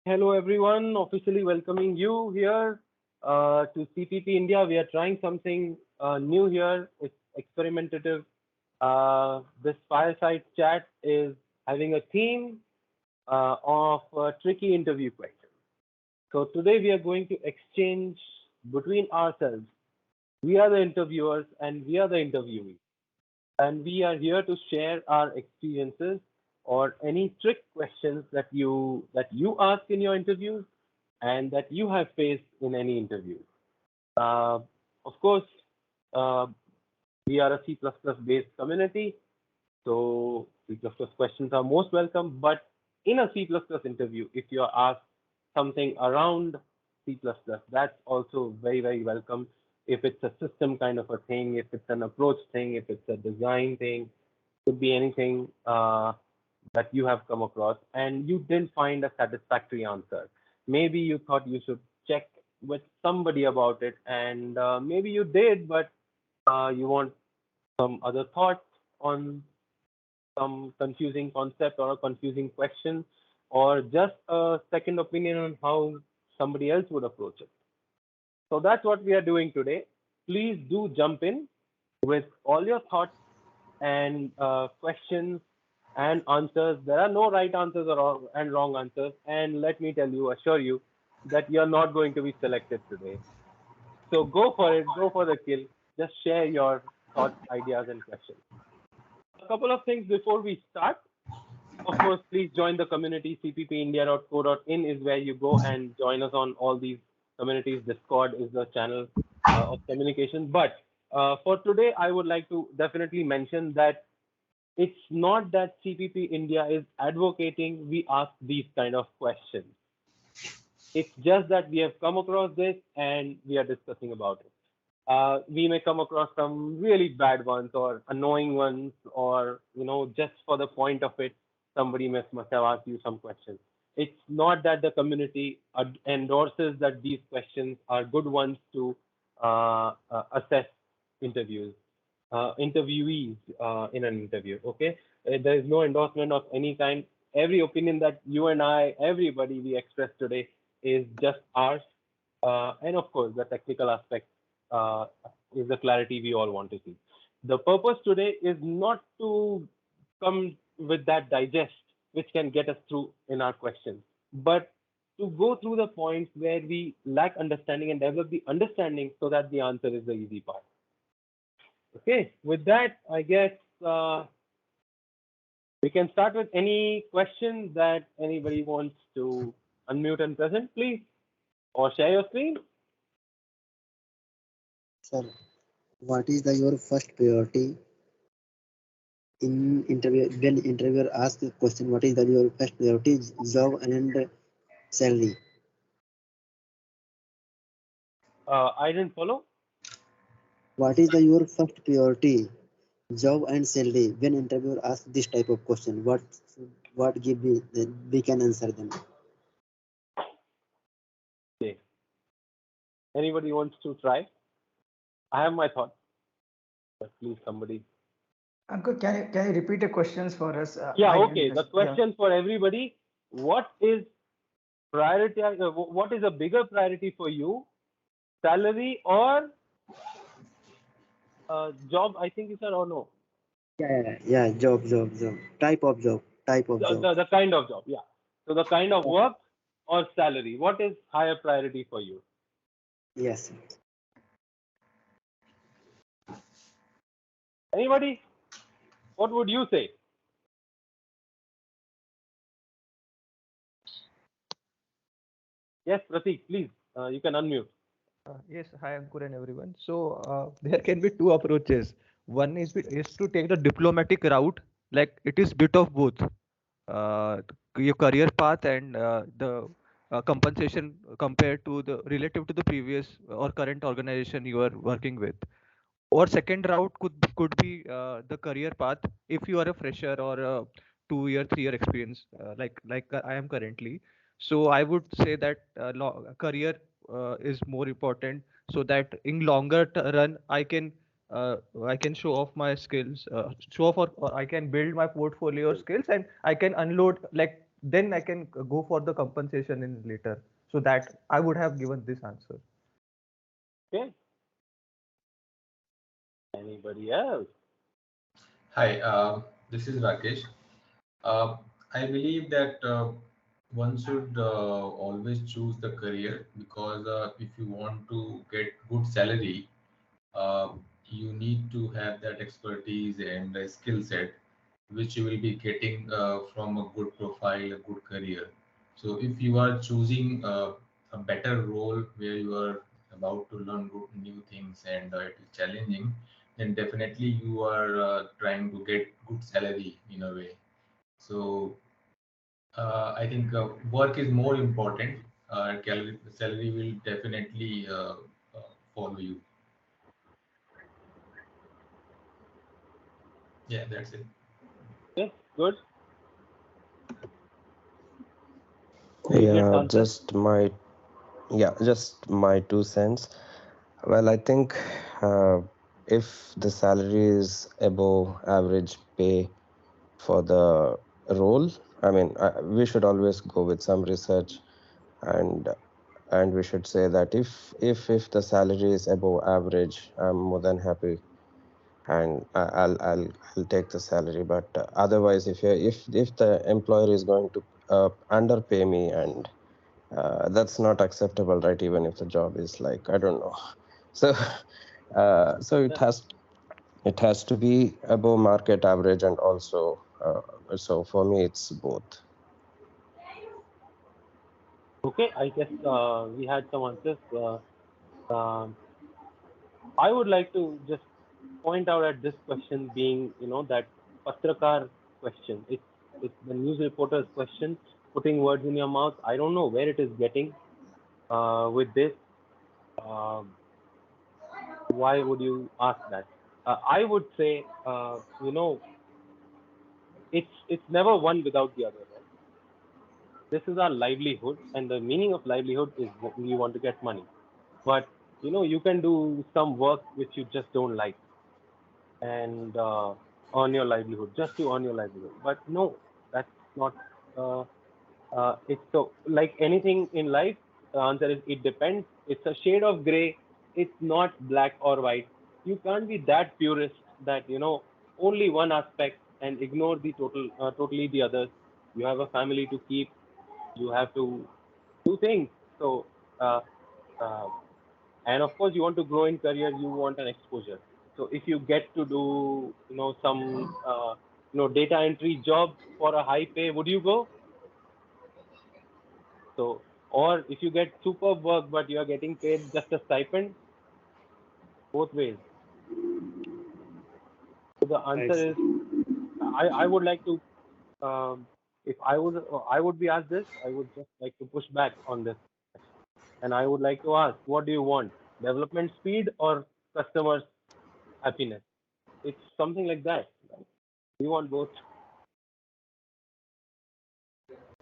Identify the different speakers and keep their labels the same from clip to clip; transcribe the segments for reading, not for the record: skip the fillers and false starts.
Speaker 1: Hello, everyone. Officially welcoming you here to CPP India. We are trying something new here. It's experimentative. This fireside chat is having a theme of tricky interview questions. So today we are going to exchange between ourselves. We are the interviewers and we are the interviewees, and we are here to share our experiences or any trick questions that you ask in your interviews and that you have faced in any interview. Uh, of course, uh, we are a C++ based community, so C++ questions are most welcome. But in a C++ interview, if you are asked something around C++, that's also very, very welcome. If it's a system kind of a thing, if it's an approach thing, if it's a design thing, could be anything that you have come across and you didn't find a satisfactory answer. Maybe you thought you should check with somebody about it, and maybe you did, but you want some other thoughts on some confusing concept or a confusing question, or just a second opinion on how somebody else would approach it. So that's what we are doing today. Please do jump in with all your thoughts and questions and answers. There are no right answers or wrong answers. And let me tell you, assure you, that you're not going to be selected today. So go for it, go for the kill. Just share your thoughts, ideas, and questions. A couple of things before we start. Of course, please join the community. cppindia.co.in is where you go and join us on all these communities. Discord is the channel of communication. But for today, I would like to definitely mention that it's not that CPP India is advocating we ask these kind of questions. It's just that we have come across this and we are discussing about it. We may come across some really bad ones or annoying ones, or just for the point of it, somebody must have asked you some questions. It's not that the community endorses that these questions are good ones to assess interviews, interviewees in an interview. Okay, there is no endorsement of any kind. Every opinion that you and I, everybody we express today is just ours, and of course, the technical aspect uh, is the clarity we all want to see. The purpose today is not to come with that digest which can get us through in our questions, but to go through the points where we lack understanding and develop the understanding so that the answer is the easy part. Okay, with that, I guess we can start with any questions that anybody wants to unmute and present, please, or share your screen.
Speaker 2: Sir, what is your first priority in interview when interviewer asks a question? What is your first priority? Job and salary.
Speaker 1: I didn't follow.
Speaker 2: What is your first priority? Job and salary. When interviewer asks this type of question, what give we can answer them.
Speaker 1: Okay. Anybody wants to try? I have my thoughts, but please somebody.
Speaker 3: Ankur, can you repeat the questions for us?
Speaker 1: Yeah,
Speaker 3: I didn't
Speaker 1: okay. The
Speaker 3: yeah.
Speaker 1: question for everybody: what is priority? What is a bigger priority for you, salary or job? I think you said or no.
Speaker 2: Yeah. Job. Type of job.
Speaker 1: The kind of job, yeah. So the kind of work or salary, what is higher priority for you?
Speaker 2: Yes.
Speaker 1: Anybody? What would you say? Yes, Pratik, please. You can unmute.
Speaker 4: Yes, hi Ankur and everyone. So there can be two approaches. One is to take the diplomatic route, like it is bit of both, uh, your career path and the compensation compared to the relative to the previous or current organization you are working with. Or second route could be the career path if you are a fresher or a 2 year 3 year experience like I am currently. So I would say that career is more important, so that in longer run I can show off my skills, show off, or I can build my portfolio skills, and I can unload, like then I can go for the compensation in later. So that I would have given this answer.
Speaker 1: Okay. Anybody else?
Speaker 5: Hi, this is Rakesh. Uh, I believe that one should always choose the career because if you want to get good salary, uh, you need to have that expertise and a skill set, which you will be getting from a good profile, a good career. So if you are choosing a better role where you are about to learn good, new things and it is challenging, then definitely you are trying to get good salary in a way. So I think work is more important. Salary will definitely follow you. Yeah, that's it.
Speaker 1: Okay, good. Did you get
Speaker 6: Yeah,
Speaker 1: answer?
Speaker 6: just my 2 cents. Well, I think if the salary is above average pay for the role, I mean, we should always go with some research, and we should say that if the salary is above average, I'm more than happy, and I'll take the salary. But otherwise, if the employer is going to underpay me, and that's not acceptable, right? Even if the job is like, I don't know. So so
Speaker 1: Yeah.
Speaker 6: it has to be above market average, and also so for me it's both.
Speaker 1: Okay, I guess we had some answers. Um, I would like to just point out at this question being, that Patrakar question. It's the news reporter's question, putting words in your mouth. I don't know where it is getting with this. Um why would you ask that? I would say, it's never one without the other, right? This is our livelihood, and the meaning of livelihood is we want to get money. But you can do some work which you just don't like, and earn your livelihood just to earn your livelihood. But no, that's not. Uh, it's so like anything in life. The answer is it depends. It's a shade of gray. It's not black or white. You can't be that purist that only one aspect and ignore the totally the others. You have a family to keep. You have to do things. So, uh, uh, and of course, you want to grow in career. You want an exposure. So if you get to do some data entry job for a high pay, would you go? So, or if you get superb work but you are getting paid just a stipend, both ways. So the
Speaker 2: Right,
Speaker 1: answer
Speaker 2: sir.
Speaker 1: is, I would like to, if I would be asked this, I would just like to push back on this, and I would like to ask, what do you want? Development speed or customers happiness? It's something like that. Right? You want both,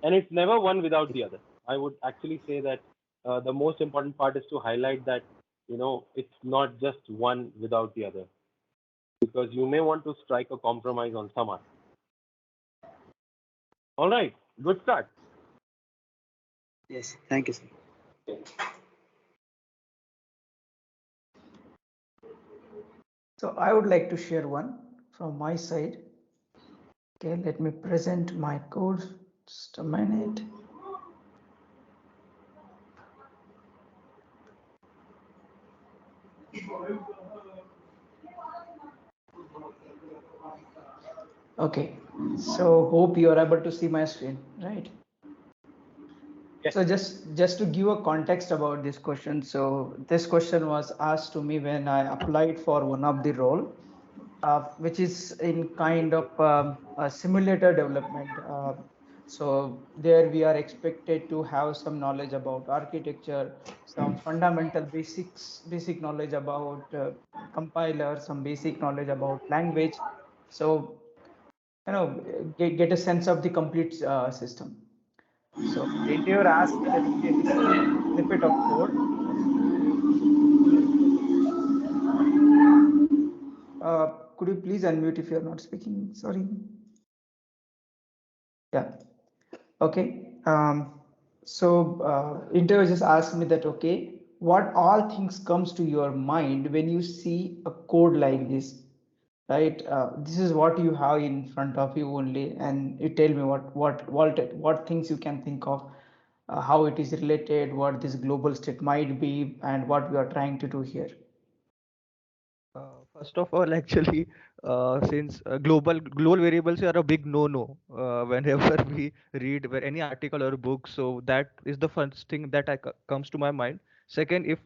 Speaker 1: and it's never one without the other. I would actually say that the most important part is to highlight that it's not just one without the other, because you may want to strike a compromise on some aspect. All right, good start.
Speaker 2: Yes, thank you, sir.
Speaker 3: So I would like to share one from my side. Okay, let me present my code. Just a minute. Okay, so hope you are able to see my screen, right?
Speaker 1: Yes.
Speaker 3: So just to give a context about this question. So this question was asked to me when I applied for one of the role, which is in kind of a simulator development. So there we are expected to have some knowledge about architecture, some fundamental basic knowledge about compiler, some basic knowledge about language. So get a sense of the complete system. So the interviewer asked me, let me take a snippet of code. Could you please unmute if you're not speaking? Sorry. Yeah. Okay. Interviewer just asked me that, okay, what all things comes to your mind when you see a code like this, right? This is what you have in front of you only, and you tell me what things you can think of, how it is related, what this global state might be, and what we are trying to do here.
Speaker 4: First of all, actually, since global variables are a big no-no whenever we read any article or book, so that is the first thing that comes to my mind. Second, if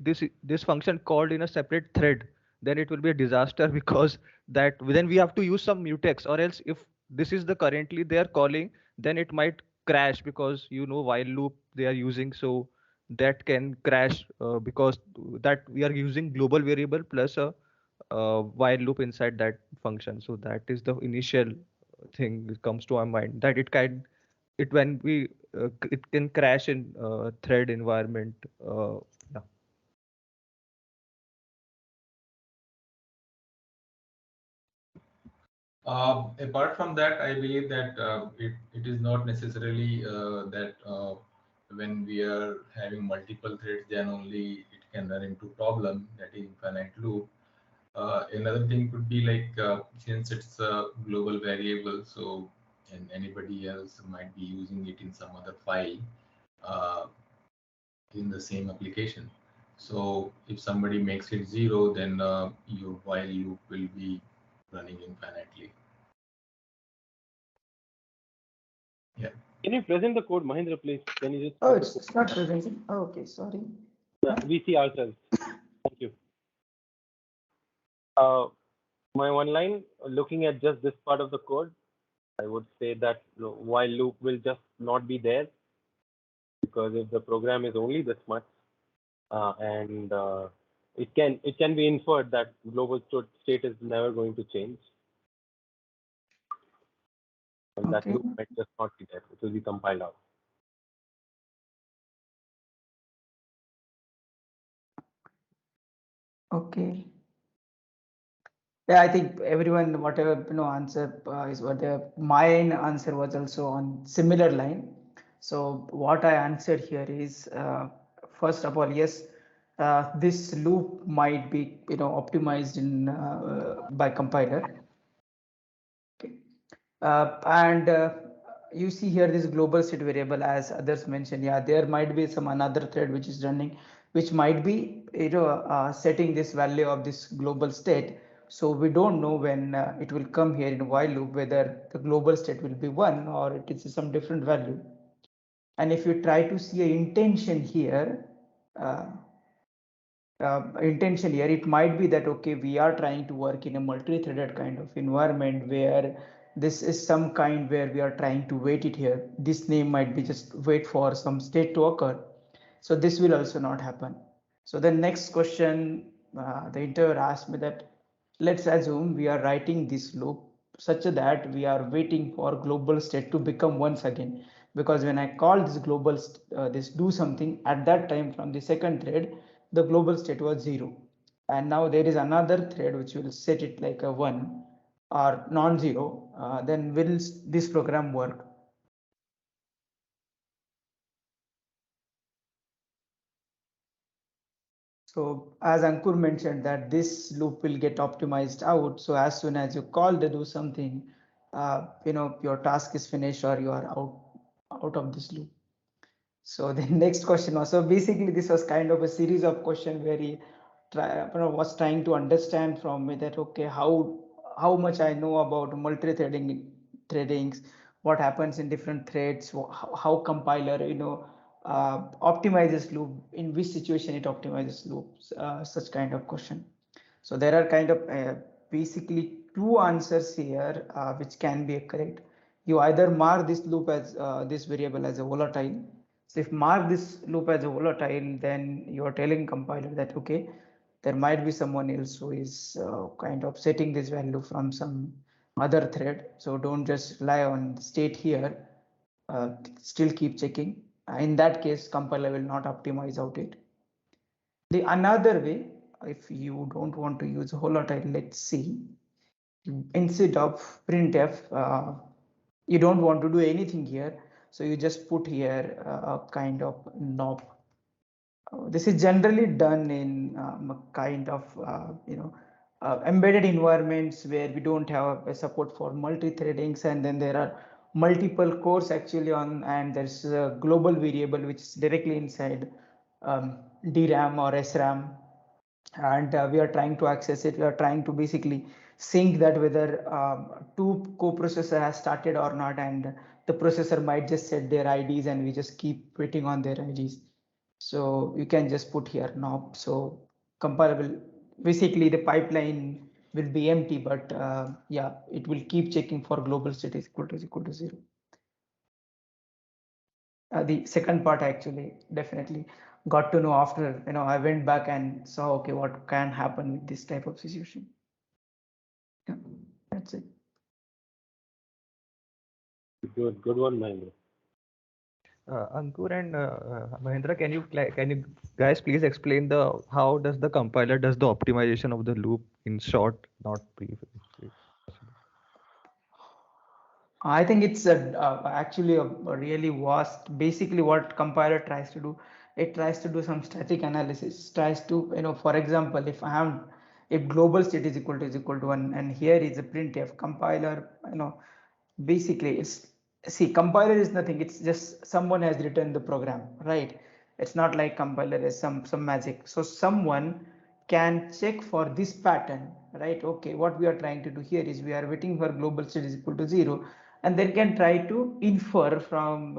Speaker 4: this function called in a separate thread, then it will be a disaster because that then we have to use some mutex, or else if this is the currently they are calling, then it might crash because while loop they are using, so that can crash because that we are using global variable plus a while loop inside that function. So that is the initial thing that comes to our mind, that it when we it can crash in thread environment. Yeah.
Speaker 5: Apart from that, I believe that it is not necessarily that when we are having multiple threads, then only it can run into problem, that is infinite loop. Another thing could be like since it's a global variable, so and anybody else might be using it in some other file uh, in the same application. So if somebody makes it 0, then your while loop will be running infinitely. Yeah.
Speaker 1: Can you present the code, Mahendra, please? Can you just?
Speaker 3: Oh, it's not presenting. Oh, okay, sorry.
Speaker 1: Yeah, we see ourselves. Thank you. My one line, looking at just this part of the code, I would say that while loop will just not be there, because if the program is only this much, and it can be inferred that global state is never going to change, and that
Speaker 3: Okay.
Speaker 1: loop might just not be there. It will be compiled out.
Speaker 3: Okay. Yeah, I think everyone, whatever answer is whatever. My answer was also on similar line. So what I answered here is first of all, yes, this loop might be optimized in by compiler. Okay. And you see here this global state variable, as others mentioned. Yeah, there might be some another thread which is running, which might be setting this value of this global state. So we don't know when it will come here in while loop whether the global state will be 1 or it is some different value. And if you try to see an intention here, it might be that, okay, we are trying to work in a multi-threaded kind of environment where this is some kind where we are trying to wait it here. This name might be just wait for some state to occur. So this will also not happen. So the next question, the interviewer asked me that, let's assume we are writing this loop such that we are waiting for global state to become once again, because when I call this global this do something, at that time from the second thread the global state was 0, and now there is another thread which will set it like a 1 or non-zero. Then will this program work? So as Ankur mentioned that this loop will get optimized out. So as soon as you call to do something, your task is finished or you are out of this loop. So the next question was, so basically this was kind of a series of questions where he was trying to understand from me that, okay, how much I know about threadings, what happens in different threads, how compiler optimizes loop, in which situation it optimizes loops, such kind of question. So there are kind of basically two answers here which can be correct. You either mark this loop as this variable as a volatile. So if mark this loop as a volatile, then you are telling compiler that, okay, there might be someone else who is kind of setting this value from some other thread. So don't just rely on state here. Still keep checking. In that case, compiler will not optimize out it. The another way, if you don't want to use volatile, let's see, instead of printf, you don't want to do anything here. So you just put here a kind of knob. This is generally done in a kind of embedded environments where we don't have a support for multi-threadings, and then there are multiple cores actually on, and there's a global variable which is directly inside DRAM or SRAM, and we are trying to access it. We are trying to basically sync that whether two coprocessor has started or not, and the processor might just set their IDs and we just keep waiting on their IDs. So you can just put here knob. So comparable, basically the pipeline will be empty, but yeah, it will keep checking for global state is equal to 0. The second part actually definitely got to know after I went back and saw, okay, what can happen with this type of situation. Yeah, that's it.
Speaker 1: Good one, Mahendra.
Speaker 4: Ankur and Mahendra, can you guys please explain how does the compiler does the optimization of the loop in short, not brief?
Speaker 3: I think it's actually a really vast. Basically, what compiler tries to do, it tries to do some static analysis. Tries to, for example, if global state is equal to 1, and here is a printf compiler, basically it's, see, compiler is nothing. It's just someone has written the program, right? It's not like compiler is some magic. So someone can check for this pattern, right? Okay, what we are trying to do here is we are waiting for global state is equal to 0, and then can try to infer from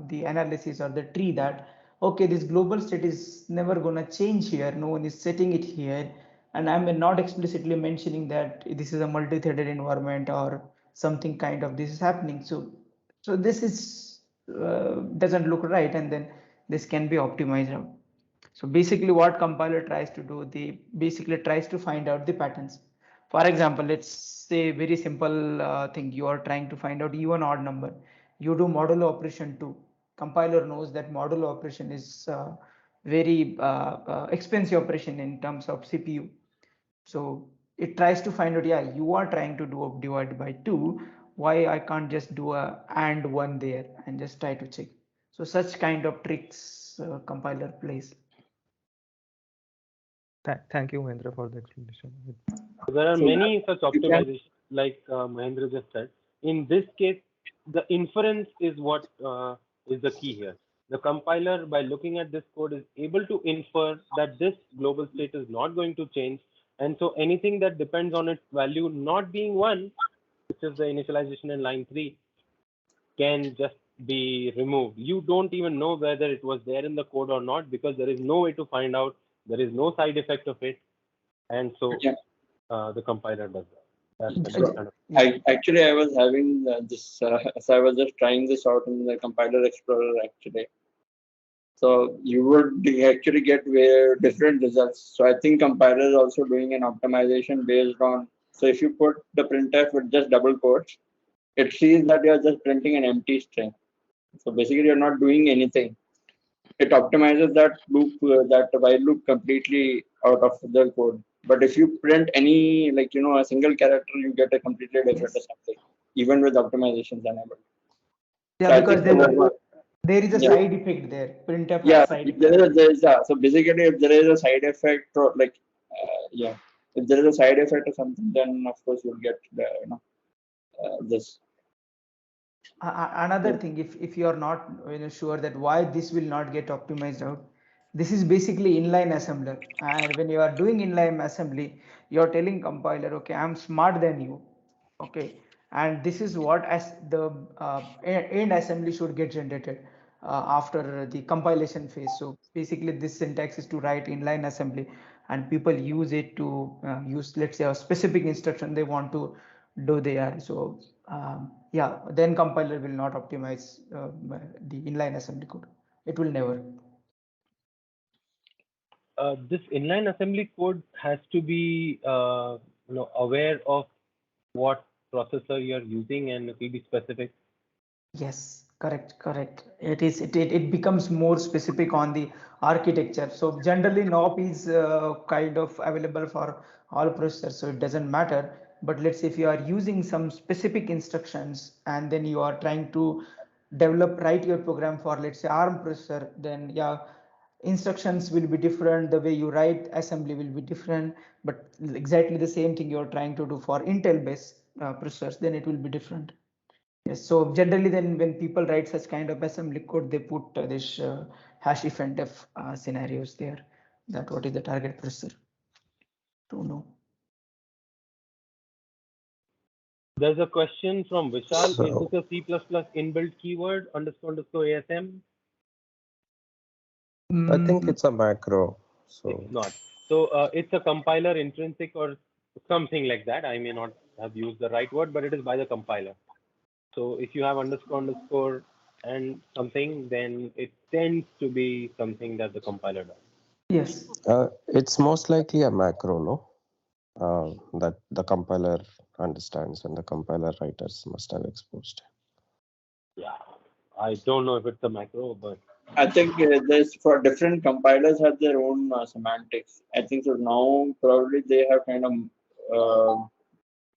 Speaker 3: the analysis or the tree that, okay, this global state is never gonna change here. No one is setting it here, and I'm not explicitly mentioning that this is a multi-threaded environment or something kind of this is happening. So this is doesn't look right, and then this can be optimized out. So basically what compiler tries to do, they basically tries to find out the patterns. For example, let's say very simple thing, you are trying to find out even odd number, you do modulo operation 2. Compiler knows that modulo operation is very expensive operation in terms of CPU. So it tries to find out, yeah, you are trying to do a divide by 2, why I can't just do a and 1 there and just try to check. So such kind of tricks compiler plays.
Speaker 4: Thank you, Mahendra, for the explanation.
Speaker 1: There are many such optimizations, like Mahendra just said. In this case, the inference is what is the key here. The compiler, by looking at this code, is able to infer that this global state is not going to change. And so anything that depends on its value not being 1, which is the initialization in line 3, can just be removed. You don't even know whether it was there in the code or not, because there is no way to find out. There is no side effect of it. And so the compiler does that.
Speaker 7: I was having this, so I was just trying this out in the compiler explorer actually. So you would actually get different results. So I think compiler is also doing an optimization based on, so if you put the printf with just double quotes, it sees that you're just printing an empty string. So basically you're not doing anything. It optimizes that loop, that while loop completely out of the code. But if you print any, like, a single character, you get a completely different assembly, even with optimizations enabled.
Speaker 3: Yeah, so because there is a side effect there. Printf has side effect.
Speaker 7: So basically, if there is a side effect, or like, if there is a side effect or something, then of course you'll get this.
Speaker 3: Another thing, if you are not sure that why this will not get optimized out, this is basically inline assembler, and when you are doing inline assembly, you are telling compiler, okay, I'm smart than you, okay, and this is what as the end assembly should get generated after the compilation phase. So basically this syntax is to write inline assembly, and people use it to use, let's say, a specific instruction they want to do there. So yeah, then compiler will not optimize the inline assembly code. It will never.
Speaker 1: This inline assembly code has to be aware of what processor you're using, and it will be specific.
Speaker 3: Yes, correct. It becomes more specific on the architecture. So generally NOP is kind of available for all processors, so it doesn't matter. But let's say if you are using some specific instructions and then you are trying to write your program for, let's say, ARM processor, then yeah, instructions will be different, the way you write assembly will be different, but exactly the same thing you're trying to do for Intel based processors, then it will be different. Yes, so generally then when people write such kind of assembly code, they put this hash if and def scenarios there, that what is the target processor to know.
Speaker 1: There's a question from Vishal. Is
Speaker 6: So
Speaker 1: this a C++ inbuilt keyword __ ASM?
Speaker 6: I think it's a macro. So
Speaker 1: It's not. So it's a compiler intrinsic or something like that. I may not have used the right word, but it is by the compiler. So if you have __ and something, then it tends to be something that the compiler does.
Speaker 3: Yes.
Speaker 6: it's most likely a macro, no? That the compiler understands and the compiler writers must have exposed.
Speaker 1: Yeah, I don't know if it's a macro, but
Speaker 7: I think there's for different compilers have their own semantics. I think so now probably they have kind of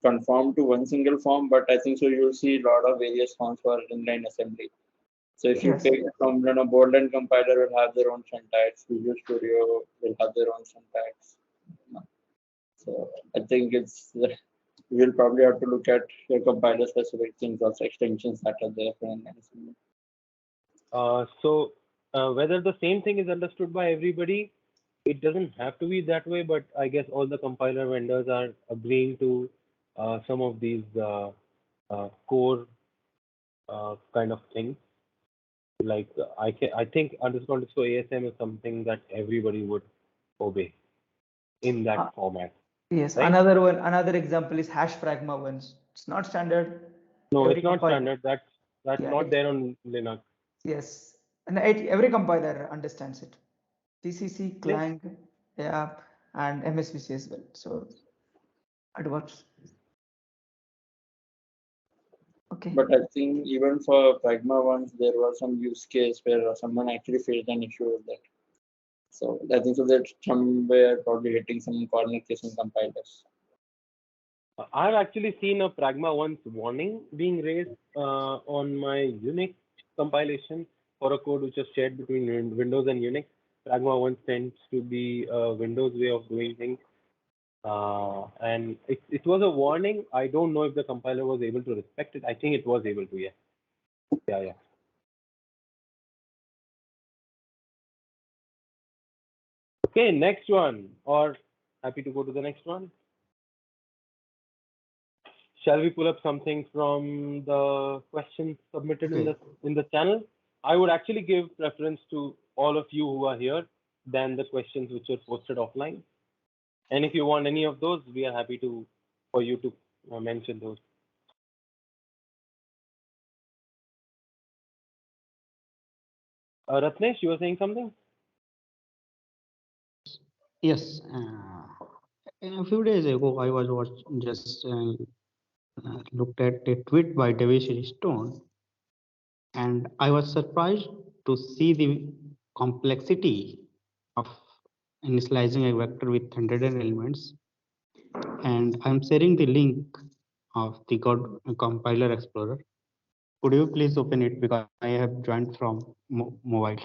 Speaker 7: conformed to one single form, but I think so you'll see a lot of various forms for inline assembly. So if you
Speaker 3: Yes.
Speaker 7: take from Borderland compiler will have their own syntax, Visual Studio will have their own syntax. So I think it's we'll probably have to look at your compiler specific things, also extensions that are there for inline assembly.
Speaker 1: so whether the same thing is understood by everybody, it doesn't have to be that way, but I guess all the compiler vendors are agreeing to some of these core kind of things. Like I think __ ASM is something that everybody would obey in that format.
Speaker 3: Yes,
Speaker 1: Right?
Speaker 3: another example is hash pragma ones. It's not standard.
Speaker 1: No,
Speaker 3: Every
Speaker 1: it's not
Speaker 3: compiler.
Speaker 1: standard. That's
Speaker 3: Yeah,
Speaker 1: not there on Linux.
Speaker 3: yes, and every compiler understands it. TCC,
Speaker 1: Yes.
Speaker 3: Clang, yeah, and MSVC as well. So it works. Okay.
Speaker 7: But I think even for Pragma ones, there was some use case where someone actually faced an issue with that. So I think so that somewhere probably hitting some corner case in compilers.
Speaker 1: I've actually seen a Pragma once warning being raised on my Unix compilation for a code which was shared between Windows and Unix. Pragma once tends to be a Windows way of doing things. And it was a warning. I don't know if the compiler was able to respect it. I think it was able to, yeah. Yeah. Okay, next one. Or happy to go to the next one. Shall we pull up something from the questions submitted in the channel? I would actually give preference to all of you who are here than the questions which are posted offline. And if you want any of those, we are happy for you to mention those. Ratnesh, you were saying something?
Speaker 8: Yes. A few days ago, I was just looked at a tweet by Deveshri Stone, and I was surprised to see the complexity of initializing a vector with 100 elements. And I'm sharing the link of the compiler explorer. Could you please open it, because I have joined from mobile.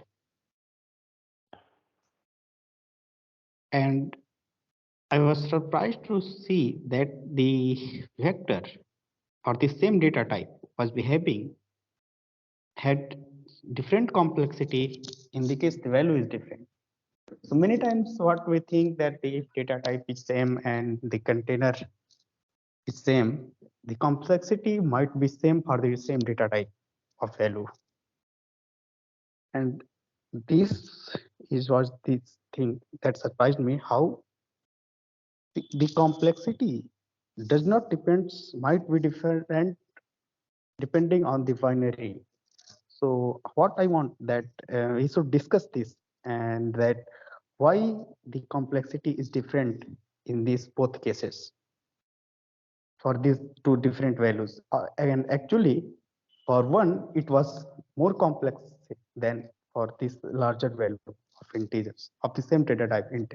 Speaker 8: And I was surprised to see that the vector or the same data type was behaving had different complexity in the case the value is different. So many times what we think that the data type is same and the container is same, the complexity might be same for the same data type of value. And this was the thing that surprised me, how the complexity does not might be different depending on the binary. So what I want that we should discuss this, and that why the complexity is different in these both cases for these two different values. And actually, for one, it was more complex than for this larger value of integers of the same data type int.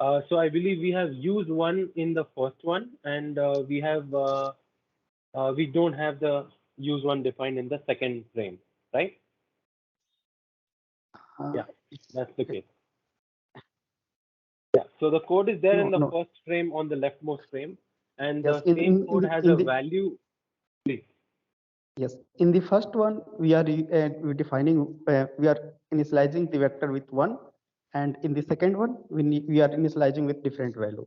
Speaker 1: So I believe we have used one in the first one, and we don't have the use one defined in the second frame, right?
Speaker 8: Uh,
Speaker 1: Yeah,
Speaker 8: it's-
Speaker 1: that's the case. Yeah. So the code is there
Speaker 8: No,
Speaker 1: in the
Speaker 8: no.
Speaker 1: first frame on the leftmost frame, and
Speaker 8: Yes,
Speaker 1: the same code has
Speaker 8: in
Speaker 1: a
Speaker 8: the
Speaker 1: value. Please.
Speaker 8: yes, in the first one we are we defining we are initializing the vector with 1, and in the second one we are initializing with different value.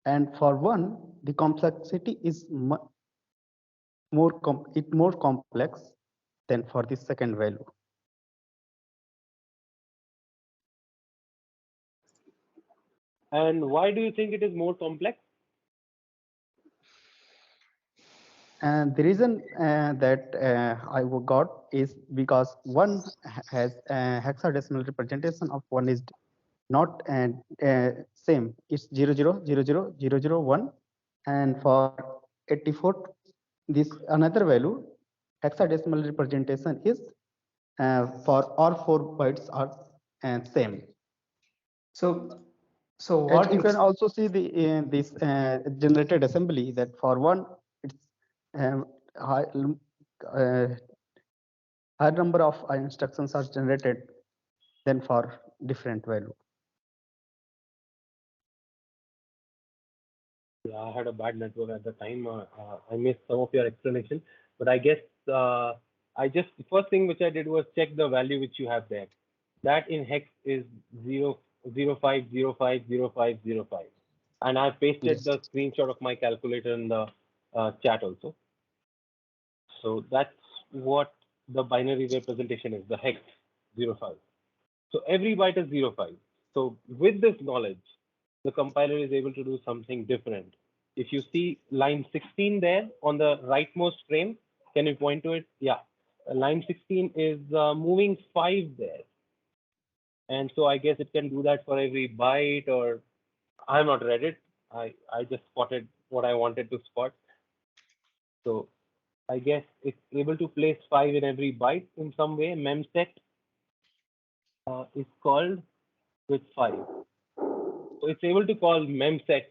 Speaker 8: And for 1, the complexity is more complex than for the second value.
Speaker 1: And why do you think it is more complex?
Speaker 8: And the reason that I got is because 1 has hexadecimal representation of 1 is not same. It's 00000001, and for 84, this another value hexadecimal representation is for all 4 bytes are same.
Speaker 3: So
Speaker 8: And
Speaker 3: what
Speaker 8: you
Speaker 3: you
Speaker 8: can also see the this generated assembly that for 1 it's high, higher number of instructions are generated than for different value.
Speaker 1: Yeah, I had a bad network at the time. I missed some of your explanation, but I guess I just the first thing which I did was check the value which you have there. That in hex is 0 0 5 0 5 0 5 0 5, and I pasted
Speaker 8: Yes.
Speaker 1: the screenshot of my calculator in the chat also. So that's what the binary representation is, the hex 0 5. So every byte is 0 5. So with this knowledge, the compiler is able to do something different. If you see line 16 there on the rightmost frame, can you point to it? Yeah, line 16 is moving 5 there. And so I guess it can do that for every byte, or I have not read it. I just spotted what I wanted to spot. So I guess it's able to place 5 in every byte in some way. Memset is called with 5. So it's able to call memset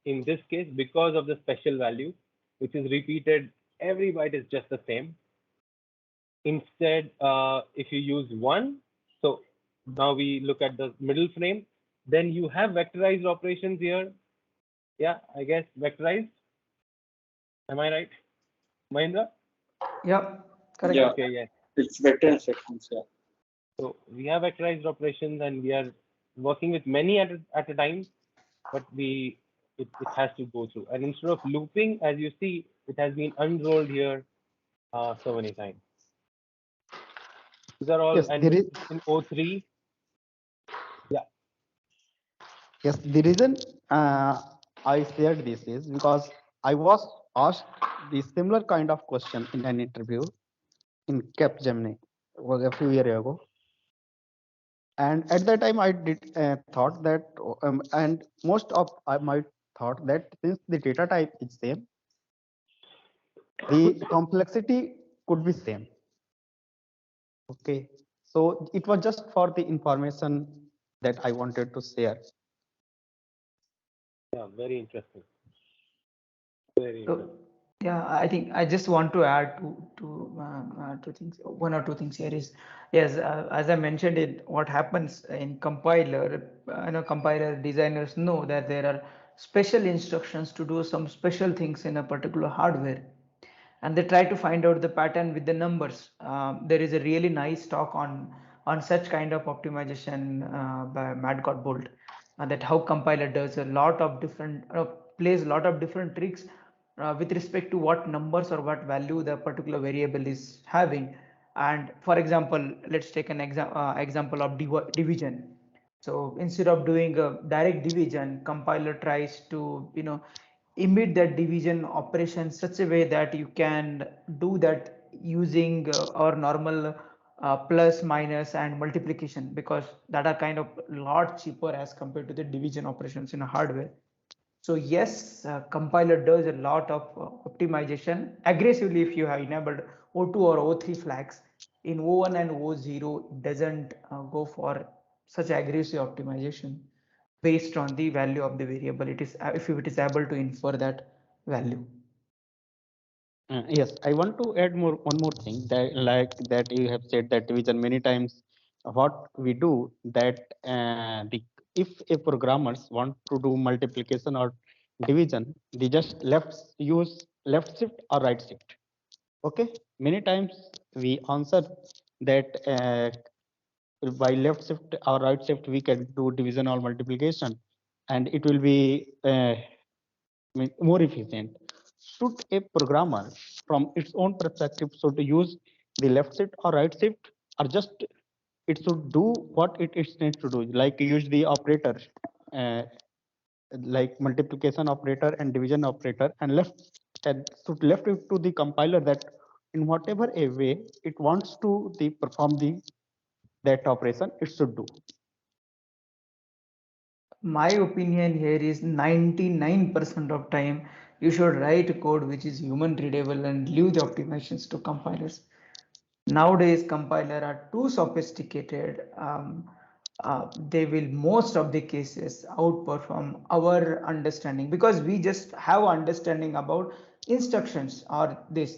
Speaker 1: in this case because of the special value, which is repeated. Every byte is just the same. Instead, if you use 1, so now we look at the middle frame, then you have vectorized operations here. Yeah, I guess vectorized. Am I right, Mahindra?
Speaker 3: yeah, correct.
Speaker 7: Yeah,
Speaker 1: Okay, yes.
Speaker 7: it's vector instructions. Yeah.
Speaker 1: So we have vectorized operations, and we are working with many at a time, but it has to go through. And instead of looping, as you see, it has been unrolled here so many times. These are all,
Speaker 8: Yes,
Speaker 1: and
Speaker 8: there is.
Speaker 1: in O3, yeah.
Speaker 8: Yes, the reason I shared this is because I was asked the similar kind of question in an interview in Capgemini was a few years ago, and at that time I did thought that and most of I might thought that since the data type is same, the complexity could be same. Okay, so it was just for the information that I wanted to share.
Speaker 1: Yeah, very interesting. Very
Speaker 3: So
Speaker 1: interesting.
Speaker 3: yeah, I think I just want to add two things. One or two things here is, yes, as I mentioned it, what happens in compiler, compiler designers know that there are special instructions to do some special things in a particular hardware, and they try to find out the pattern with the numbers. There is a really nice talk on such kind of optimization by Matt Godbold, that how compiler does a lot of different plays a lot of different tricks with respect to what numbers or what value the particular variable is having. And for example, let's take an example of division. So instead of doing a direct division, compiler tries to emit that division operation such a way that you can do that using our normal plus, minus, and multiplication, because that are kind of lot cheaper as compared to the division operations in a hardware. So yes, compiler does a lot of optimization aggressively if you have enabled O2 or O3 flags. In O1 and O0, it doesn't go for such aggressive optimization based on the value of the variable. It is if it is able to infer that value.
Speaker 8: Yes, I want to add one more thing that like that you have said that division many times. What we do that if a programmers want to do multiplication or division, they just use left shift or right shift. Okay, many times we answer that by left shift or right shift we can do division or multiplication, and it will be more efficient. Should a programmer, from its own perspective, should use the left shift or right shift, or just it should do what it needs to do, like use the operator, uh, like multiplication operator and division operator, and should left it to the compiler that in whatever a way it wants to perform that operation, it should do.
Speaker 3: My opinion here is 99% of time you should write code which is human readable and leave the optimizations to compilers. Nowadays compiler are too sophisticated. They will most of the cases outperform our understanding, because we just have understanding about instructions or this.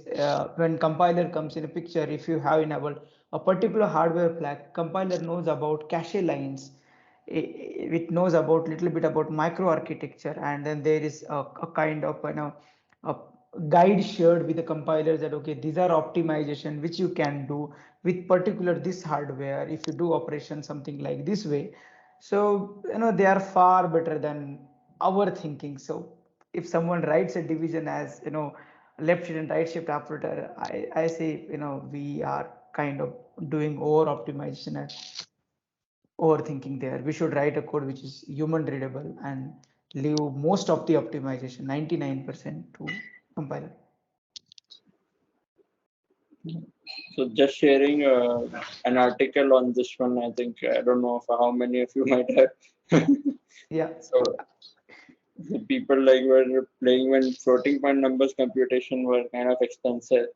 Speaker 3: When compiler comes in a picture, if you have enabled a particular hardware flag, compiler knows about cache lines, it knows about little bit about microarchitecture, and then there is a kind of a guide shared with the compiler that okay, these are optimization which you can do with particular this hardware if you do operation something like this way. So they are far better than our thinking. So if someone writes a division as left shift and right shift operator, I say we are kind of doing over optimization and overthinking there. We should write a code which is human readable and leave most of the optimization 99% to compiler.
Speaker 7: So just sharing an article on this one, I think, I don't know how many of you might have.
Speaker 3: Yeah.
Speaker 7: So the people like were playing when floating point numbers computation were kind of expensive.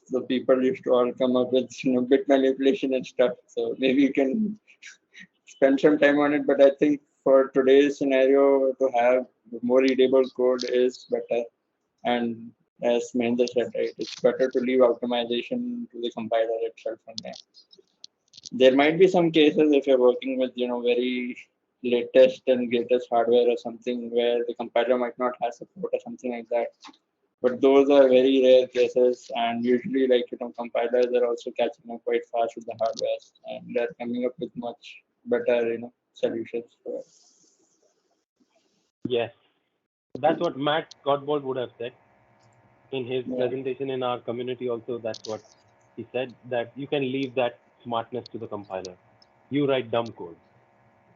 Speaker 7: So people used to all come up with bit manipulation and stuff. So maybe you can spend some time on it. But I think for today's scenario, to have more readable code is better. And as Mahendra said, right, it's better to leave optimization to the compiler itself. And there might be some cases if you're working with very latest and greatest hardware or something where the compiler might not have support or something like that. But those are very rare cases, and usually, compilers are also catching up quite fast with the hardware, and they're coming up with much better, solutions for it.
Speaker 1: Yes, that's what Matt Godbold would have said in his presentation in our community. Also, that's what he said, that you can leave that smartness to the compiler. You write dumb code.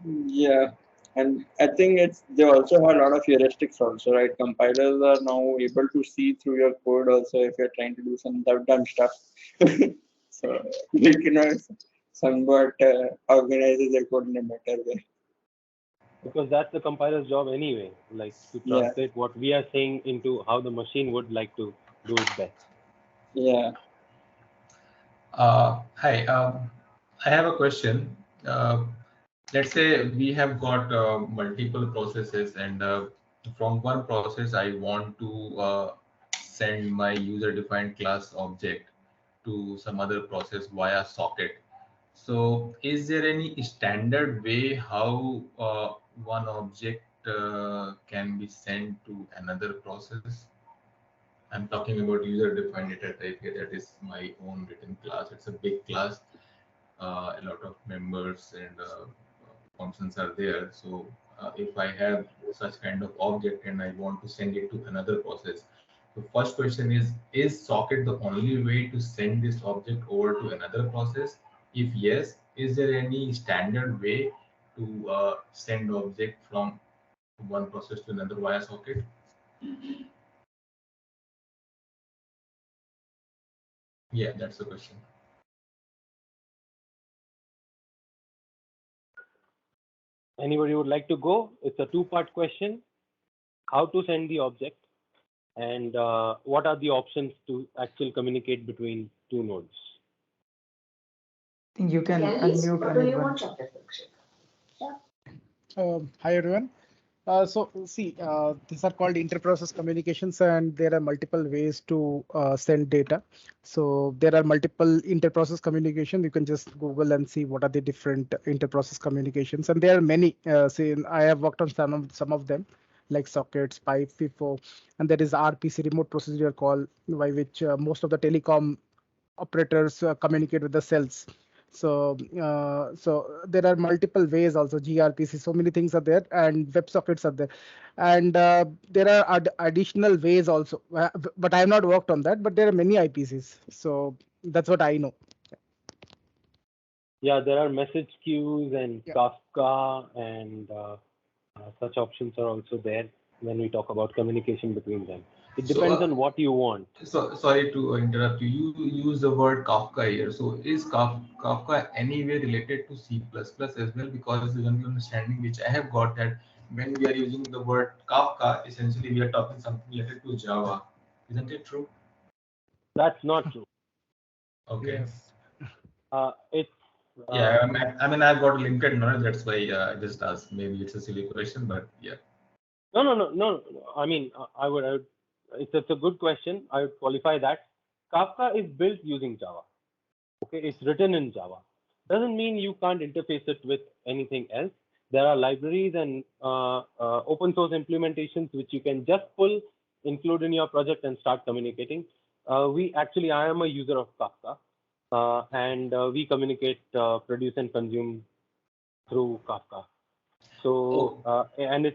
Speaker 7: Yeah, and I think they also have a lot of heuristics also, right? Compilers are now able to see through your code also if you're trying to do some dumb stuff. So you can somewhat organize your code in a better way.
Speaker 1: Because that's the compiler's job anyway, like to translate what we are saying into how the machine would like to do it best.
Speaker 7: Yeah.
Speaker 5: Hi, I have a question. Let's say we have got multiple processes, and from one process I want to send my user-defined class object to some other process via socket. So is there any standard way how one object can be sent to another process? I'm talking about user-defined data type here. That is my own written class. It's a big class. A lot of members and functions are there. So if I have such kind of object and I want to send it to another process, the first question is socket the only way to send this object over to another process? If yes, is there any standard way to send object from one process to another via socket? Yeah, that's the question.
Speaker 1: Anybody would like to go? It's a two-part question. How to send the object, and what are the options to actually communicate between two nodes?
Speaker 3: I think you can unmute.
Speaker 9: What do you want, chocolate milkshake?
Speaker 8: Hi everyone. These are called inter-process communications, and there are multiple ways to send data. So there are multiple inter-process communication. You can just Google and see what are the different inter-process communications, and there are many. I have worked on some of them, like sockets, pipe, FIFO, and there is RPC, remote procedure call, by which most of the telecom operators communicate with the cells. So there are multiple ways also, gRPC, so many things are there, and WebSockets are there, and there are additional ways also, but I have not worked on that, but there are many IPCs, so that's what I know.
Speaker 1: Yeah, there are message queues and
Speaker 8: Yeah.
Speaker 1: Kafka, and such options are also there when we talk about communication between them. It
Speaker 5: So,
Speaker 1: depends on what you want.
Speaker 5: So sorry to interrupt you. You use the word Kafka here. So is Kafka anyway related to C++ as well? Because the general understanding which I have got that when we are using the word Kafka, essentially we are talking something related to Java. Isn't it true?
Speaker 1: That's not true.
Speaker 5: Okay.
Speaker 8: Yes.
Speaker 1: It's
Speaker 5: Yeah, I mean, I've got limited knowledge. That's why I just asked. Maybe it's a silly question, but yeah.
Speaker 1: no. I mean, it's a good question. I would qualify that. Kafka is built using Java. Okay, it's written in Java. Doesn't mean you can't interface it with anything else. There are libraries and open source implementations which you can just pull, include in your project, and start communicating. I am a user of Kafka, and we communicate, produce, and consume through Kafka. So, and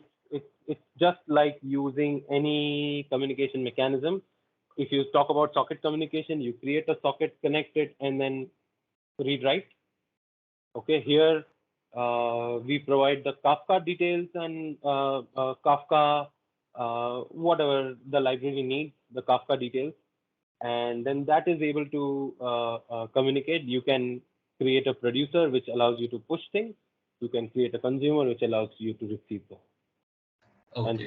Speaker 1: it's just like using any communication mechanism. If you talk about socket communication, you create a socket, connect it, and then read write. Okay, here we provide the Kafka details and Kafka, whatever the library needs, the Kafka details, and then that is able to communicate. You can create a producer which allows you to push things. You can create a consumer which allows you to receive them. And
Speaker 5: Okay.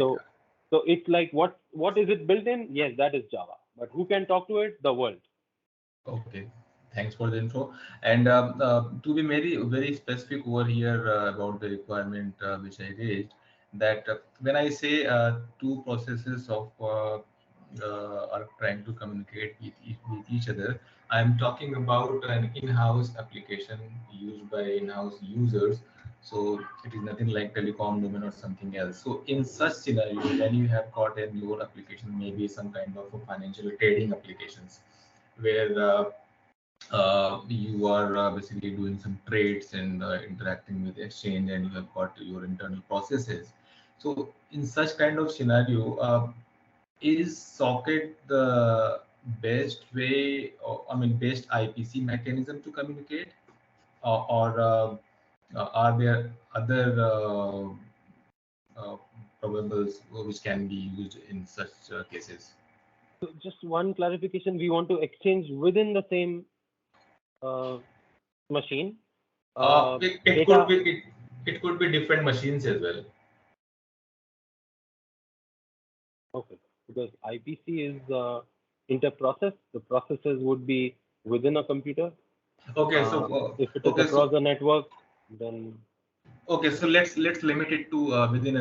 Speaker 1: so it's like what is it built in? Yes, that is Java. But who can talk to it? The world.
Speaker 5: Okay, thanks for the info. And to be very specific over here about the requirement which I raised, that when I say two processes are trying to communicate with each other, I'm talking about an in-house application used by in-house users. So it is nothing like telecom domain or something else. So in such scenario, when you have got in your application, maybe some kind of a financial trading applications where you are basically doing some trades and interacting with exchange, and you have got your internal processes. So in such kind of scenario, is socket the best way, or I mean best IPC mechanism to communicate, or are there other uh, probables which can be used in such cases?
Speaker 1: So just one clarification: we want to exchange within the same machine.
Speaker 5: It could
Speaker 1: Data.
Speaker 5: be it could be different machines as well.
Speaker 1: Okay, because IPC is inter-process. The processes would be within a computer.
Speaker 5: Okay,
Speaker 1: If it is across the network, then
Speaker 5: okay, so let's limit it to within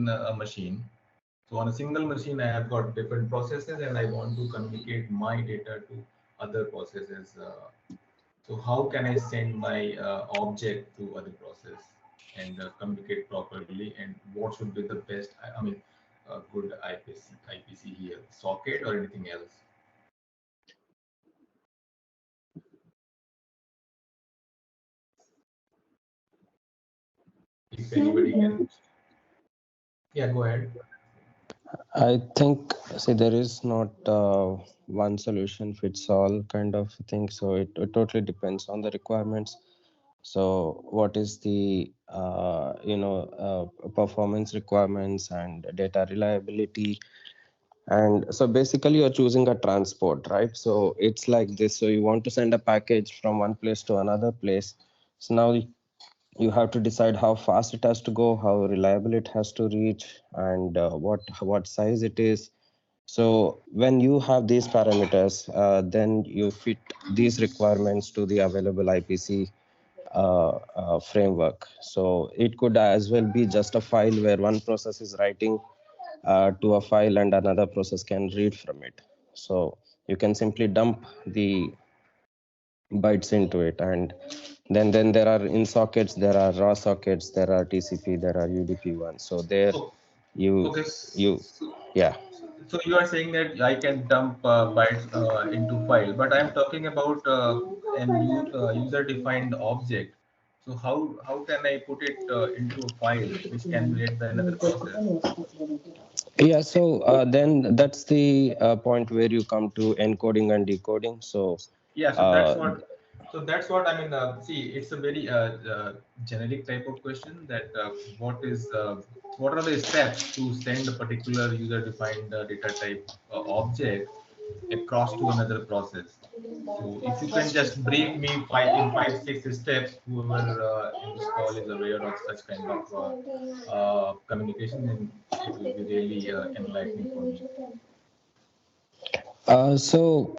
Speaker 5: a machine. So on a single machine, I have got different processes, and I want to communicate my data to other processes. So how can I send my object to other process and communicate properly? And what should be the best? I mean, good IPC here, socket or anything else? If anybody can, yeah, go ahead.
Speaker 6: I think, see, there is not one solution fits all kind of thing. So it totally depends on the requirements. So what is the performance requirements and data reliability? And so basically you're choosing a transport, right? So it's like this. So you want to send a package from one place to another place. So now you have to decide how fast it has to go, how reliable it has to reach, and what size it is. So when you have these parameters, then you fit these requirements to the available IPC framework. So it could as well be just a file where one process is writing to a file and another process can read from it. So you can simply dump the bytes into it, and then there are in sockets, there are raw sockets, there are TCP, there are UDP ones. So there
Speaker 5: Oh,
Speaker 6: you
Speaker 5: okay.
Speaker 6: yeah.
Speaker 5: So you are saying that I can dump bytes into file, but I'm talking about user-defined object. So how can I put it into a file which can be read by another process?
Speaker 6: Yeah, so then that's the point where you come to encoding and decoding. So
Speaker 5: Yeah, so that's what I mean. See, it's a very generic type of question. That what are the steps to send a particular user-defined data type object across to another process? So if you can just brief me in 5, 6 steps, whoever in this call is aware of such kind of communication, then it will be really enlightening for me.
Speaker 6: so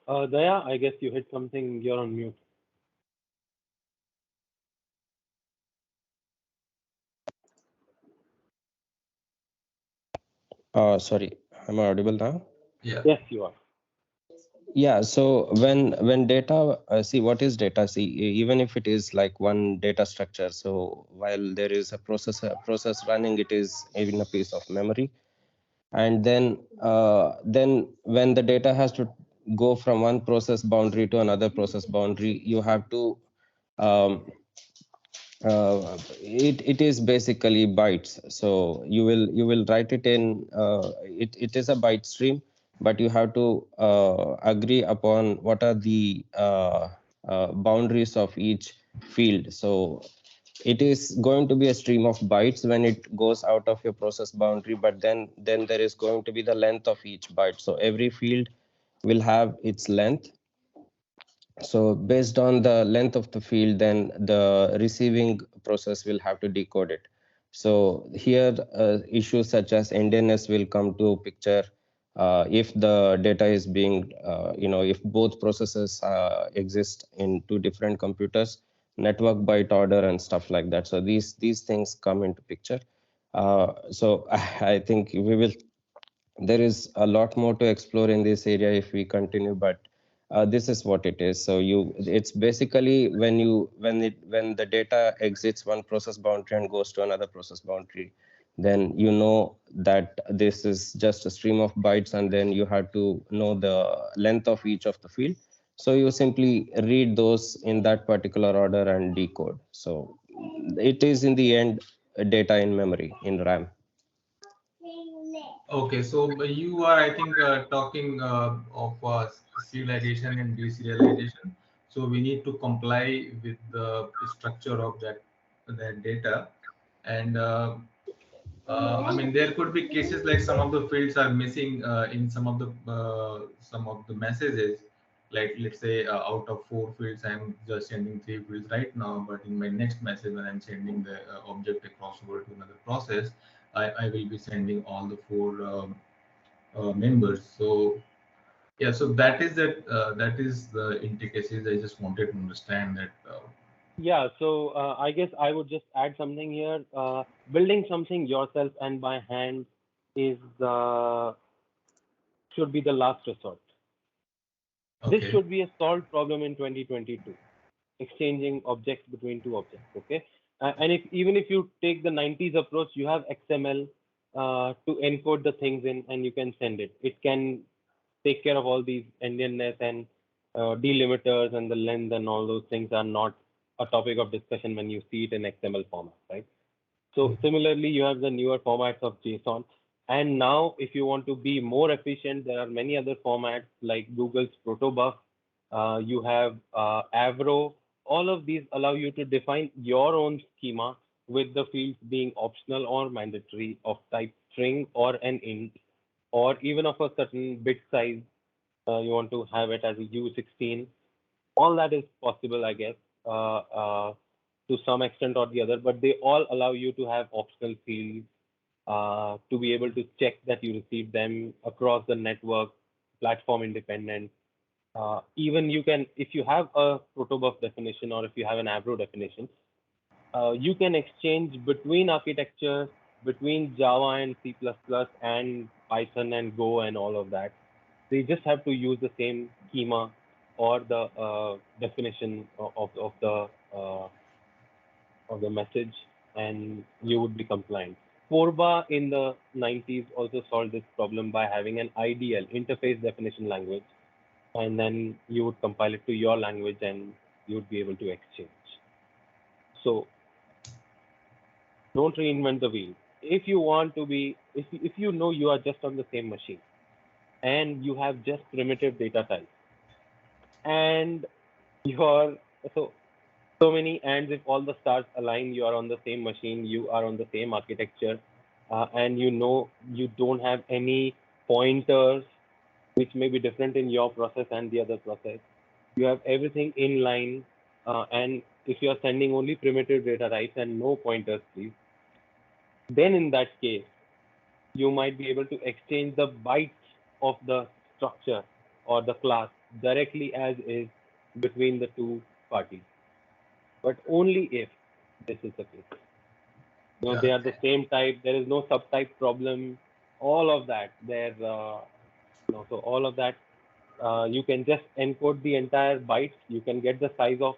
Speaker 1: Daya, I guess you hit something. You're on mute.
Speaker 6: sorry, am I audible now?
Speaker 5: Yeah.
Speaker 1: Yes, you are.
Speaker 6: Yeah, so when data, see what is data? See, even if it is like one data structure, so while there is a process running, it is in a piece of memory, and then when the data has to go from one process boundary to another process boundary, you have to um, it is basically bytes. So you will write it in it is a byte stream, but you have to agree upon what are the boundaries of each field. So it is going to be a stream of bytes when it goes out of your process boundary, but then there is going to be the length of each byte. So every field will have its length. So based on the length of the field, then the receiving process will have to decode it. So here issues such as endianness will come to picture if the data is being, if both processes exist in two different computers, network byte order and stuff like that. So these things come into picture. So I think there is a lot more to explore in this area if we continue, but this is what it is. So it's basically when the data exits one process boundary and goes to another process boundary, then you know that this is just a stream of bytes, and then you have to know the length of each of the field. So you simply read those in that particular order and decode. So it is in the end data in memory in RAM.
Speaker 5: Okay, so you are, I think, talking of serialization and deserialization. So we need to comply with the structure of that data, and I mean there could be cases like some of the fields are missing in some of the messages. Like let's say out of 4 fields, I'm just sending 3 fields right now, but in my next message when I'm sending the object across over to another process, I will be sending all the 4 members. So yeah, so that is the intricacies. I just wanted to understand that.
Speaker 1: Yeah, so I guess I would just add something here. Building something yourself and by hand is should be the last resort. This
Speaker 5: Okay.
Speaker 1: should be a solved problem in 2022. Exchanging objects between two objects. Okay, and even if you take the 90s approach, you have XML to encode the things in, and you can send it. It can take care of all these endianness and delimiters, and the length and all those things are not a topic of discussion when you see it in XML format, right? So similarly, you have the newer formats of JSON. And now, if you want to be more efficient, there are many other formats like Google's Protobuf. You have Avro. All of these allow you to define your own schema with the fields being optional or mandatory of type string or an int, or even of a certain bit size. You want to have it as a U16. All that is possible, I guess, to some extent or the other, but they all allow you to have optional fields to be able to check that you receive them across the network, platform independent. Even you can, if you have a protobuf definition or if you have an Avro definition, you can exchange between architectures, between Java and C++ and Python and Go and all of that. They just have to use the same schema or the definition uh, of the message, and you would be compliant. Corba in the 90s also solved this problem by having an IDL, interface definition language, and then you would compile it to your language and you would be able to exchange. So don't reinvent the wheel. If you want to be, if you know you are just on the same machine and you have just primitive data types and you're so so many ands, if all the stars align, you are on the same machine, you are on the same architecture, and you know you don't have any pointers which may be different in your process and the other process. You have everything in line, and if you are sending only primitive data types and no pointers, please, then in that case, you might be able to exchange the bytes of the structure or the class directly as is between the two parties, but only if this is the case. They
Speaker 5: Yeah,
Speaker 1: are the same type. There is no subtype problem. All of that. So all of that. You can just encode the entire bytes. You can get the size of,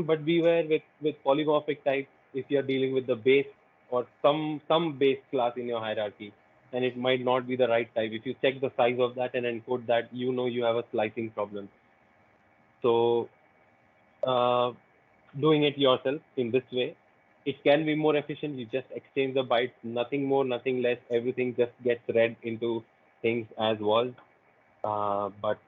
Speaker 1: but beware with polymorphic types. If you are dealing with the base or some base class in your hierarchy, then it might not be the right type. If you check the size of that and encode that, you know you have a slicing problem. So uh, doing it yourself in this way, it can be more efficient. You just exchange the bytes, nothing more, nothing less. Everything just gets read into things as was. But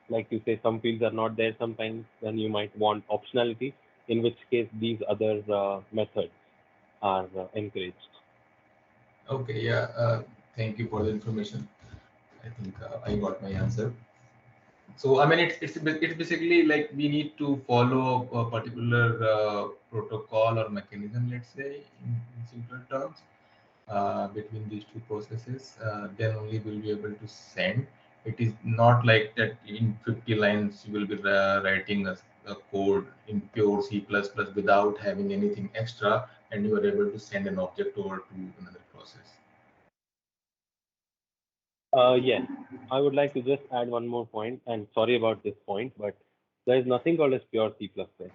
Speaker 1: like you say, some fields are not there sometimes. Then you might want optionality, in which case these other methods are encouraged.
Speaker 5: okay, yeah. Thank you for the information. I think I got my answer. So I mean, it's basically like we need to follow a particular protocol or mechanism, let's say, in simpler terms, between these two processes. Then only we'll be able to send. It is not like that in 50 lines you will be writing a code in pure C++ without having anything extra, and you are able to send an object over to another process.
Speaker 1: Yes, I would like to just add one more point, and sorry about this point, but there is nothing called as pure C++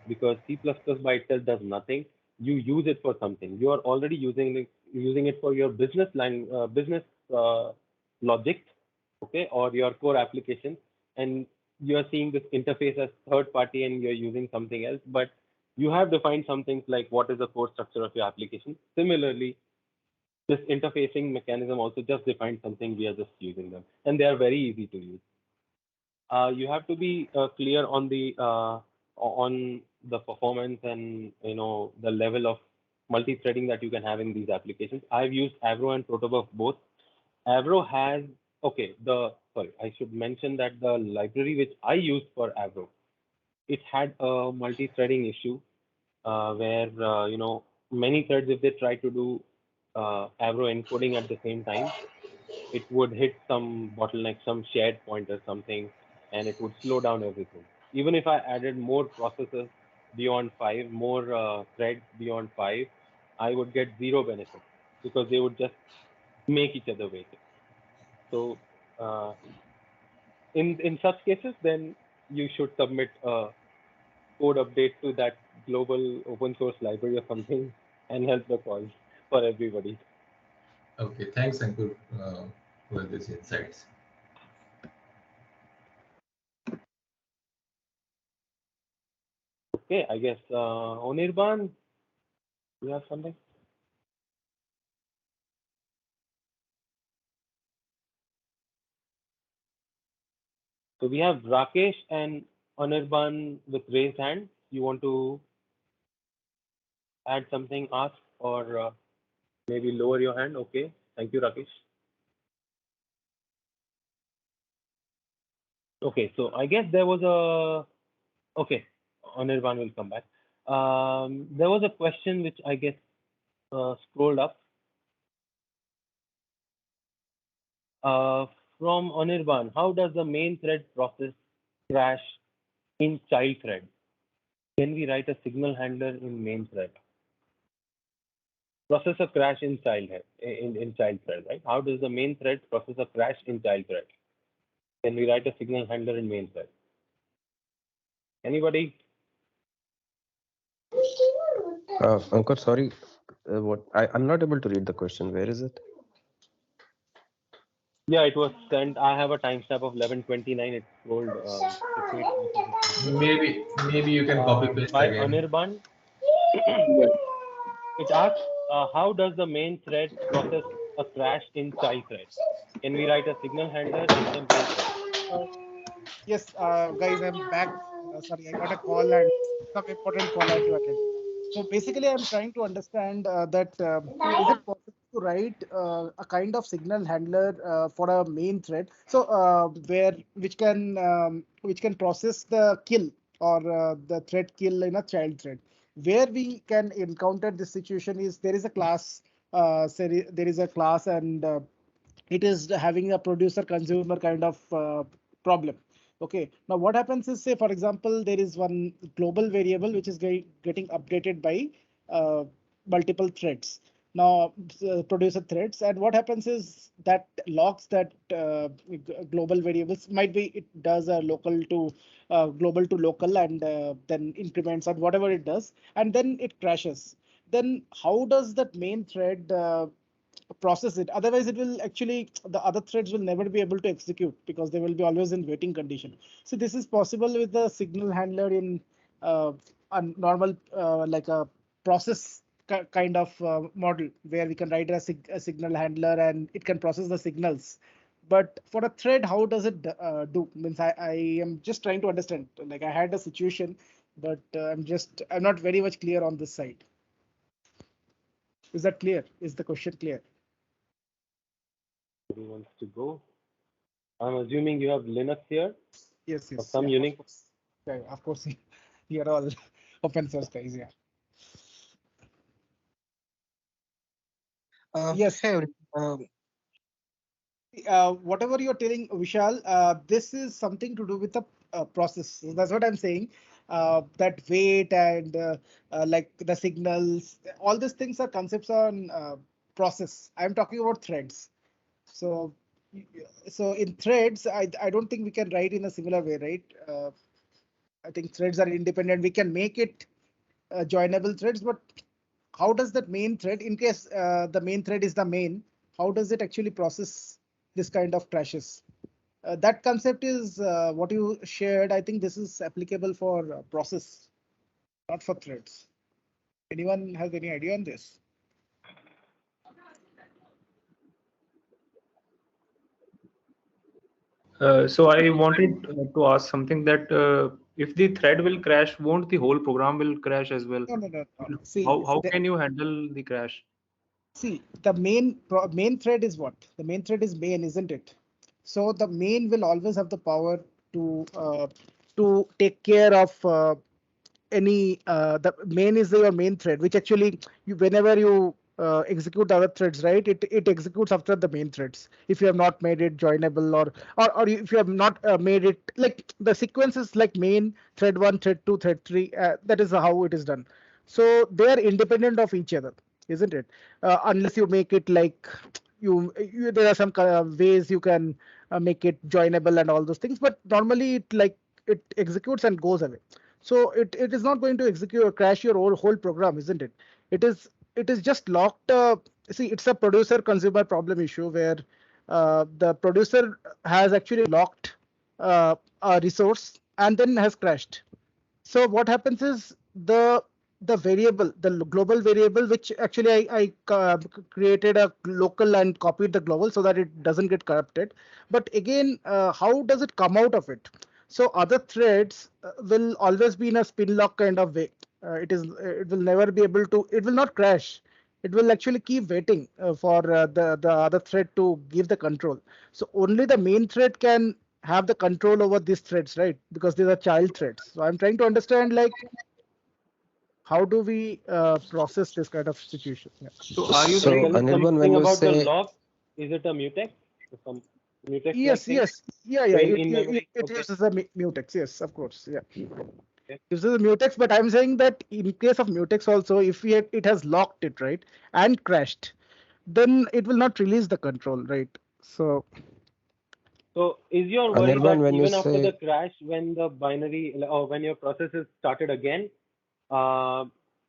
Speaker 1: because C++ by itself does nothing. You use it for something. You are already using it for your business uh, logic, okay, or your core application, and you are seeing this interface as third party, and you're using something else. But you have defined some things like what is the core structure of your application. Similarly, this interfacing mechanism also just defines something. We are just using them, and they are very easy to use. You have to be clear on the performance and the level of multi-threading that you can have in these applications. I've used Avro and Protobuf both. Avro has okay. The sorry, I should mention that the library which I used for Avro, it had a multi-threading issue where many threads, if they try to do Avro encoding at the same time, it would hit some bottleneck, some shared point or something, and it would slow down everything. Even if I added more processors beyond 5, more threads beyond 5, I would get zero benefit because they would just make each other wait. So uh, in such cases, then you should submit a code update to that global open source library or something and help the cause for everybody.
Speaker 5: Okay, thanks, Ankur, for these insights.
Speaker 1: Okay, I guess Onirban, you have something? So we have Rakesh and Anirban with raised hand. You want to add something, ask, or maybe lower your hand? Okay, thank you, Rakesh. Okay, so I guess there was a. Okay, Anirban will come back. There was a question which I guess scrolled up uh, from Anirban. How does the main thread process crash in child thread, can we write a signal handler in main thread? Process a crash in in child thread, right? How does the main thread process a crash in child thread? Can we write a signal handler in main thread? Anybody?
Speaker 6: Ankur, sorry, what I'm not able to read the question. Where is it?
Speaker 1: Yeah, it was sent. I have a timestamp of 11:29. It's scrolled 58
Speaker 5: Maybe you can copy paste
Speaker 1: by
Speaker 5: again.
Speaker 1: Anirban.
Speaker 7: Yeah.
Speaker 1: It asks, how does the main thread process a crash in child thread? Can we write a signal handler in the main thread?
Speaker 9: Yes, guys, I'm back. Sorry, I got a call and some important call I had to attend. So basically, I'm trying to understand that is it possible to write a kind of signal handler for a main thread? So which can process the kill or the thread kill in a child thread. Where we can encounter this situation is there is a class. Say there is a class and it is having a producer consumer kind of problem. Okay, now what happens is, say for example, there is one global variable which is getting updated by multiple threads. Now producer threads, and what happens is that logs that global variables, might be it does a local to global to local, and then increments or whatever it does, and then it crashes. Then how does that main thread process it? Otherwise it will actually, the other threads will never be able to execute because they will be always in waiting condition. So this is possible with the signal handler in a normal like a process kind of model, where we can write a signal handler and it can process the signals. But for a thread, how does it do? Means I am just trying to understand. Like I had a situation, but I'm not very much clear on this side. Is that clear? Is the question clear?
Speaker 1: Who wants to go? I'm assuming you have Linux here
Speaker 9: Yes,
Speaker 1: or
Speaker 9: yes,
Speaker 1: some
Speaker 9: yeah,
Speaker 1: Unix.
Speaker 9: of course. Yeah, of course, we are all open source guys. Yeah. Yes.
Speaker 10: Hey, um,
Speaker 9: Whatever you're telling, Vishal, this is something to do with the process. So that's what I'm saying. That weight and like the signals, all these things are concepts on process. I'm talking about threads. So, so in threads, I don't think we can write in a similar way, right? I think threads are independent. We can make it joinable threads, but how does that main thread, in case the main thread is the main, how does it actually process this kind of crashes? That concept is what you shared. I think this is applicable for process, not for threads. Anyone has any idea on this?
Speaker 10: so I wanted to ask something that if the thread will crash, won't the whole program will crash as well?
Speaker 9: No, no, no, no. See,
Speaker 10: How can you handle the crash?
Speaker 9: see, the main thread is what? The main thread is main, isn't it? So the main will always have the power to take care of any the main is your main thread, which actually you, whenever you execute the other threads, right, it executes after the main threads. If you have not made it joinable, or if you have not made it, like the sequence is like main thread 1, thread 2, thread 3, that is how it is done. So they are independent of each other, isn't it? Unless you make it like you there are some ways you can make it joinable and all those things, but normally it like it executes and goes away. So it is not going to execute or crash your whole program, isn't it? It is just locked. See, it's a producer consumer problem issue where the producer has actually locked a resource and then has crashed. So what happens is the variable, the global variable, which actually I created a local and copied the global so that it doesn't get corrupted. But again, how does it come out of it? So other threads will always be in a spin lock kind of way. It will never be able to. It will not crash. It will actually keep waiting for the other thread to give the control. So only the main thread can have the control over these threads, right? Because these are child threads. So I'm trying to understand, like, how do we process this kind of situation? Yeah.
Speaker 10: So are you
Speaker 1: Can you
Speaker 6: So
Speaker 1: tell
Speaker 10: saying
Speaker 1: me
Speaker 6: Anirban, when
Speaker 1: something
Speaker 6: you
Speaker 1: about the
Speaker 6: say
Speaker 1: log? Is it a mutex? mutex
Speaker 9: Yes,
Speaker 1: thing?
Speaker 9: yes, yeah.
Speaker 1: In memory.
Speaker 9: It
Speaker 1: Okay.
Speaker 9: uses a mutex. Yes, of course. Yeah.
Speaker 1: Okay.
Speaker 9: This is a mutex, but I'm saying that in case of mutex also, if it has locked it, right, and crashed, then it will not release the control, right? So
Speaker 1: So is your worry
Speaker 6: Anirban,
Speaker 1: that
Speaker 6: when you
Speaker 1: even after the
Speaker 6: say
Speaker 1: crash, when the binary or when your process is started again,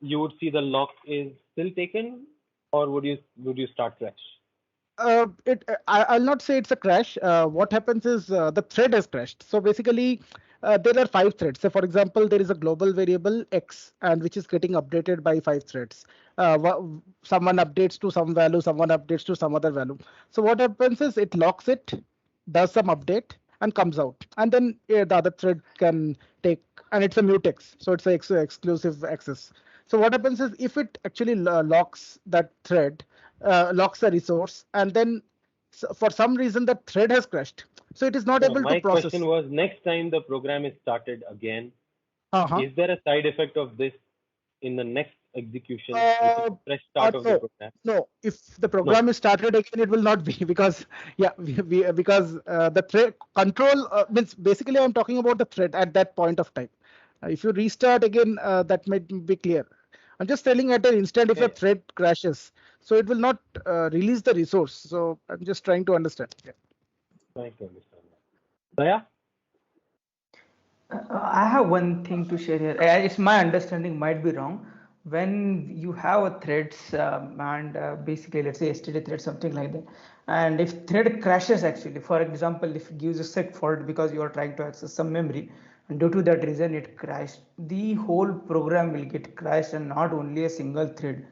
Speaker 1: you would see the lock is still taken, or would you start crash?
Speaker 9: I'll not say it's a crash. What happens is the thread has crashed. So basically, there are 5 threads. So for example, there is a global variable X, and which is getting updated by 5 threads. Someone updates to some value, someone updates to some other value. So what happens is it locks it, does some update, and comes out. And then the other thread can take, and it's a mutex. So it's an exclusive access. So what happens is if it actually locks that thread, locks the resource, and then for some reason the thread has crashed, so it is not
Speaker 1: No,
Speaker 9: able to
Speaker 1: my
Speaker 9: process.
Speaker 1: question was next time the program is started again,
Speaker 9: Uh-huh.
Speaker 1: is there a side effect of this in the next execution, which is fresh start of the
Speaker 9: No,
Speaker 1: program?
Speaker 9: no. If the program is started again, it will not be because yeah, because the thread control means basically I'm talking about the thread at that point of time. If you restart again, that might be clear. I'm just telling at an instant if a
Speaker 1: Okay.
Speaker 9: thread crashes, so it will not release the resource. So I'm just trying to understand. Yeah.
Speaker 1: Trying to understand that. Daya?
Speaker 3: I have one thing to share here. It's my understanding, might be wrong. When you have a threads and basically, let's say yesterday thread, something like that, and if thread crashes actually, for example, if it gives a sec fault because you are trying to access some memory, and due to that reason it crashed, the whole program will get crashed and not only a single thread,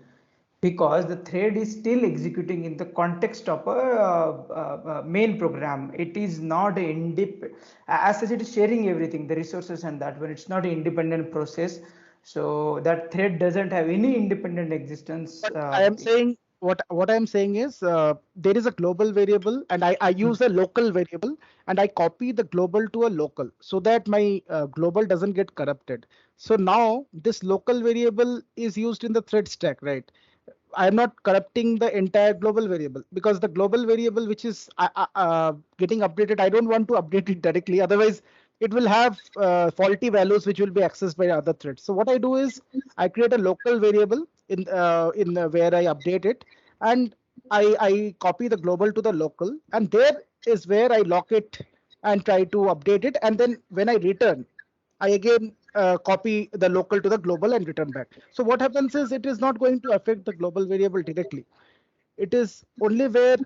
Speaker 3: because the thread is still executing in the context of a main program. It is not as such, it is sharing everything, the resources and that when it's not an independent process. So that thread doesn't have any independent existence.
Speaker 9: But I am saying what I am saying is there is a global variable, and I use a local variable, and I copy the global to a local so that my global doesn't get corrupted. So now this local variable is used in the thread stack, right? I'm not corrupting the entire global variable, because the global variable which is getting updated, I don't want to update it directly. Otherwise, it will have faulty values which will be accessed by other threads. So what I do is I create a local variable in where I update it, and I copy the global to the local, and there is where I lock it and try to update it. And then when I return, I again copy the local to the global and return back. So what happens is it is not going to affect the global variable directly. It is only where,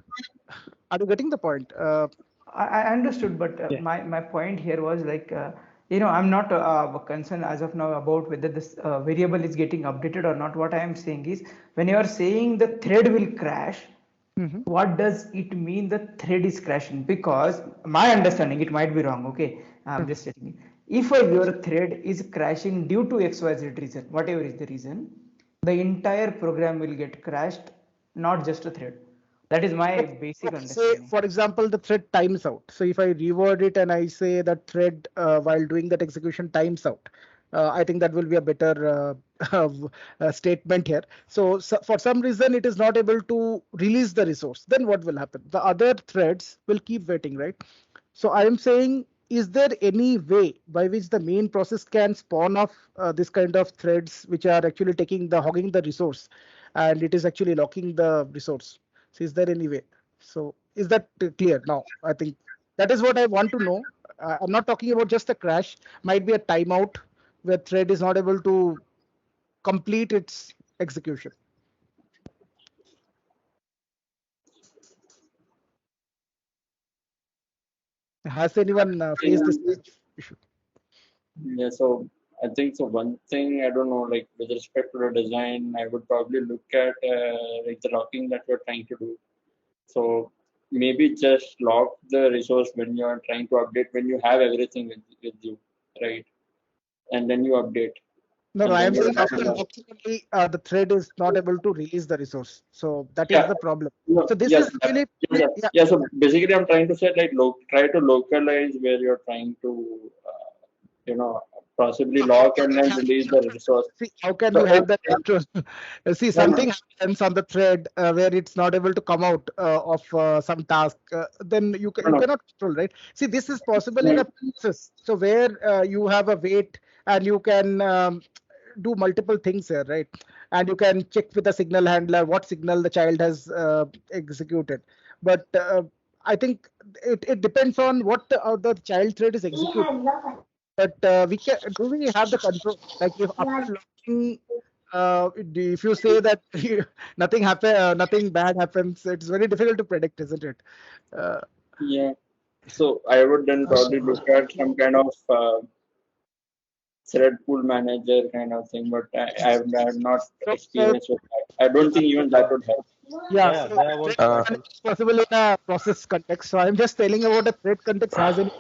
Speaker 9: are you getting the point?
Speaker 3: I understood, but
Speaker 9: Yeah.
Speaker 3: my point here was like, I'm not concerned as of now about whether this variable is getting updated or not. What I am saying is, when you are saying the thread will crash, what does it mean the thread is crashing? Because my understanding, it might be wrong. Okay, I'm just stating it. If your thread is crashing due to XYZ reason, whatever is the reason, the entire program will get crashed, not just a thread. That is my basic
Speaker 9: Say,
Speaker 3: understanding.
Speaker 9: for example, the thread times out. So if I reword it and I say that thread while doing that execution times out, I think that will be a better statement here. So for some reason it is not able to release the resource, then what will happen? The other threads will keep waiting, right? So I am saying, is there any way by which the main process can spawn off this kind of threads which are actually hogging the resource, and it is actually locking the resource? So is there any way? So is that clear now? I think that is what I want to know. I'm not talking about just a crash. Might be a timeout where thread is not able to complete its execution. Has anyone faced this issue?
Speaker 7: Yeah, so I think so. One thing I don't know, like with respect to the design, I would probably look at like the locking that we're trying to do. So maybe just lock the resource when you are trying to update, when you have everything with you, right? And then you update.
Speaker 9: No,
Speaker 7: And
Speaker 9: I
Speaker 7: then
Speaker 9: am
Speaker 7: you
Speaker 9: saying
Speaker 7: have
Speaker 9: after
Speaker 7: enough.
Speaker 9: locking only, the thread is not able to release the resource. So that is
Speaker 7: Yeah.
Speaker 9: the problem.
Speaker 7: No,
Speaker 9: So this
Speaker 7: yes,
Speaker 9: is really,
Speaker 7: yes,
Speaker 9: yeah.
Speaker 7: yeah. So basically, I'm trying to say like try to localize where you're trying to, possibly lock and then release the resource.
Speaker 9: See, how can
Speaker 7: So
Speaker 9: you have
Speaker 7: it,
Speaker 9: that control? See,
Speaker 7: no,
Speaker 9: something
Speaker 7: no,
Speaker 9: happens on the thread where it's not able to come out of some task. Then you
Speaker 7: no,
Speaker 9: you
Speaker 7: no,
Speaker 9: cannot control, right? See, this is possible in
Speaker 7: no.
Speaker 9: a process. So where you have a wait and you can do multiple things here, right? And you can check with the signal handler what signal the child has executed. But I think it depends on what the child thread is executing. But do we have the control? Like if after locking, if you say that nothing bad happens, it's very difficult to predict, isn't it? Uh,
Speaker 7: Yeah. So I would then probably look at some kind of thread pool manager kind of thing, but I have not
Speaker 9: so,
Speaker 7: experienced with that. I don't think even that would help.
Speaker 9: yeah,
Speaker 1: Yeah,
Speaker 9: so
Speaker 1: there I want
Speaker 9: thread
Speaker 1: to add
Speaker 6: Uh,
Speaker 1: some.
Speaker 9: is possible in a process context. So I'm just telling about a thread context has any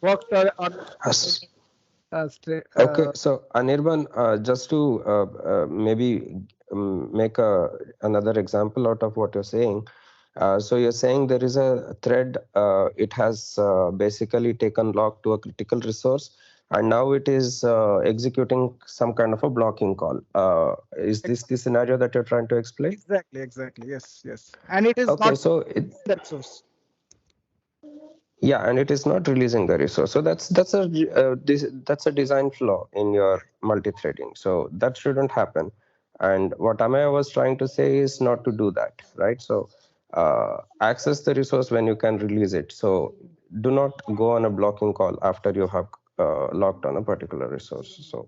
Speaker 9: worked on
Speaker 6: as-
Speaker 9: uh,
Speaker 6: okay, so Anirban, just to maybe make another example out of what you're saying. So you're saying there is a thread, it has basically taken lock to a critical resource, and now it is executing some kind of a blocking call. Is this the scenario that you're trying to explain?
Speaker 9: exactly. Yes. And it is
Speaker 6: Okay,
Speaker 9: not
Speaker 6: so it,
Speaker 9: that source.
Speaker 6: yeah, and it is not releasing the resource. So that's a design flaw in your multi-threading. So that shouldn't happen. And what Amaya was trying to say is not to do that, right? So access the resource when you can release it. So do not go on a blocking call after you have locked on a particular resource. So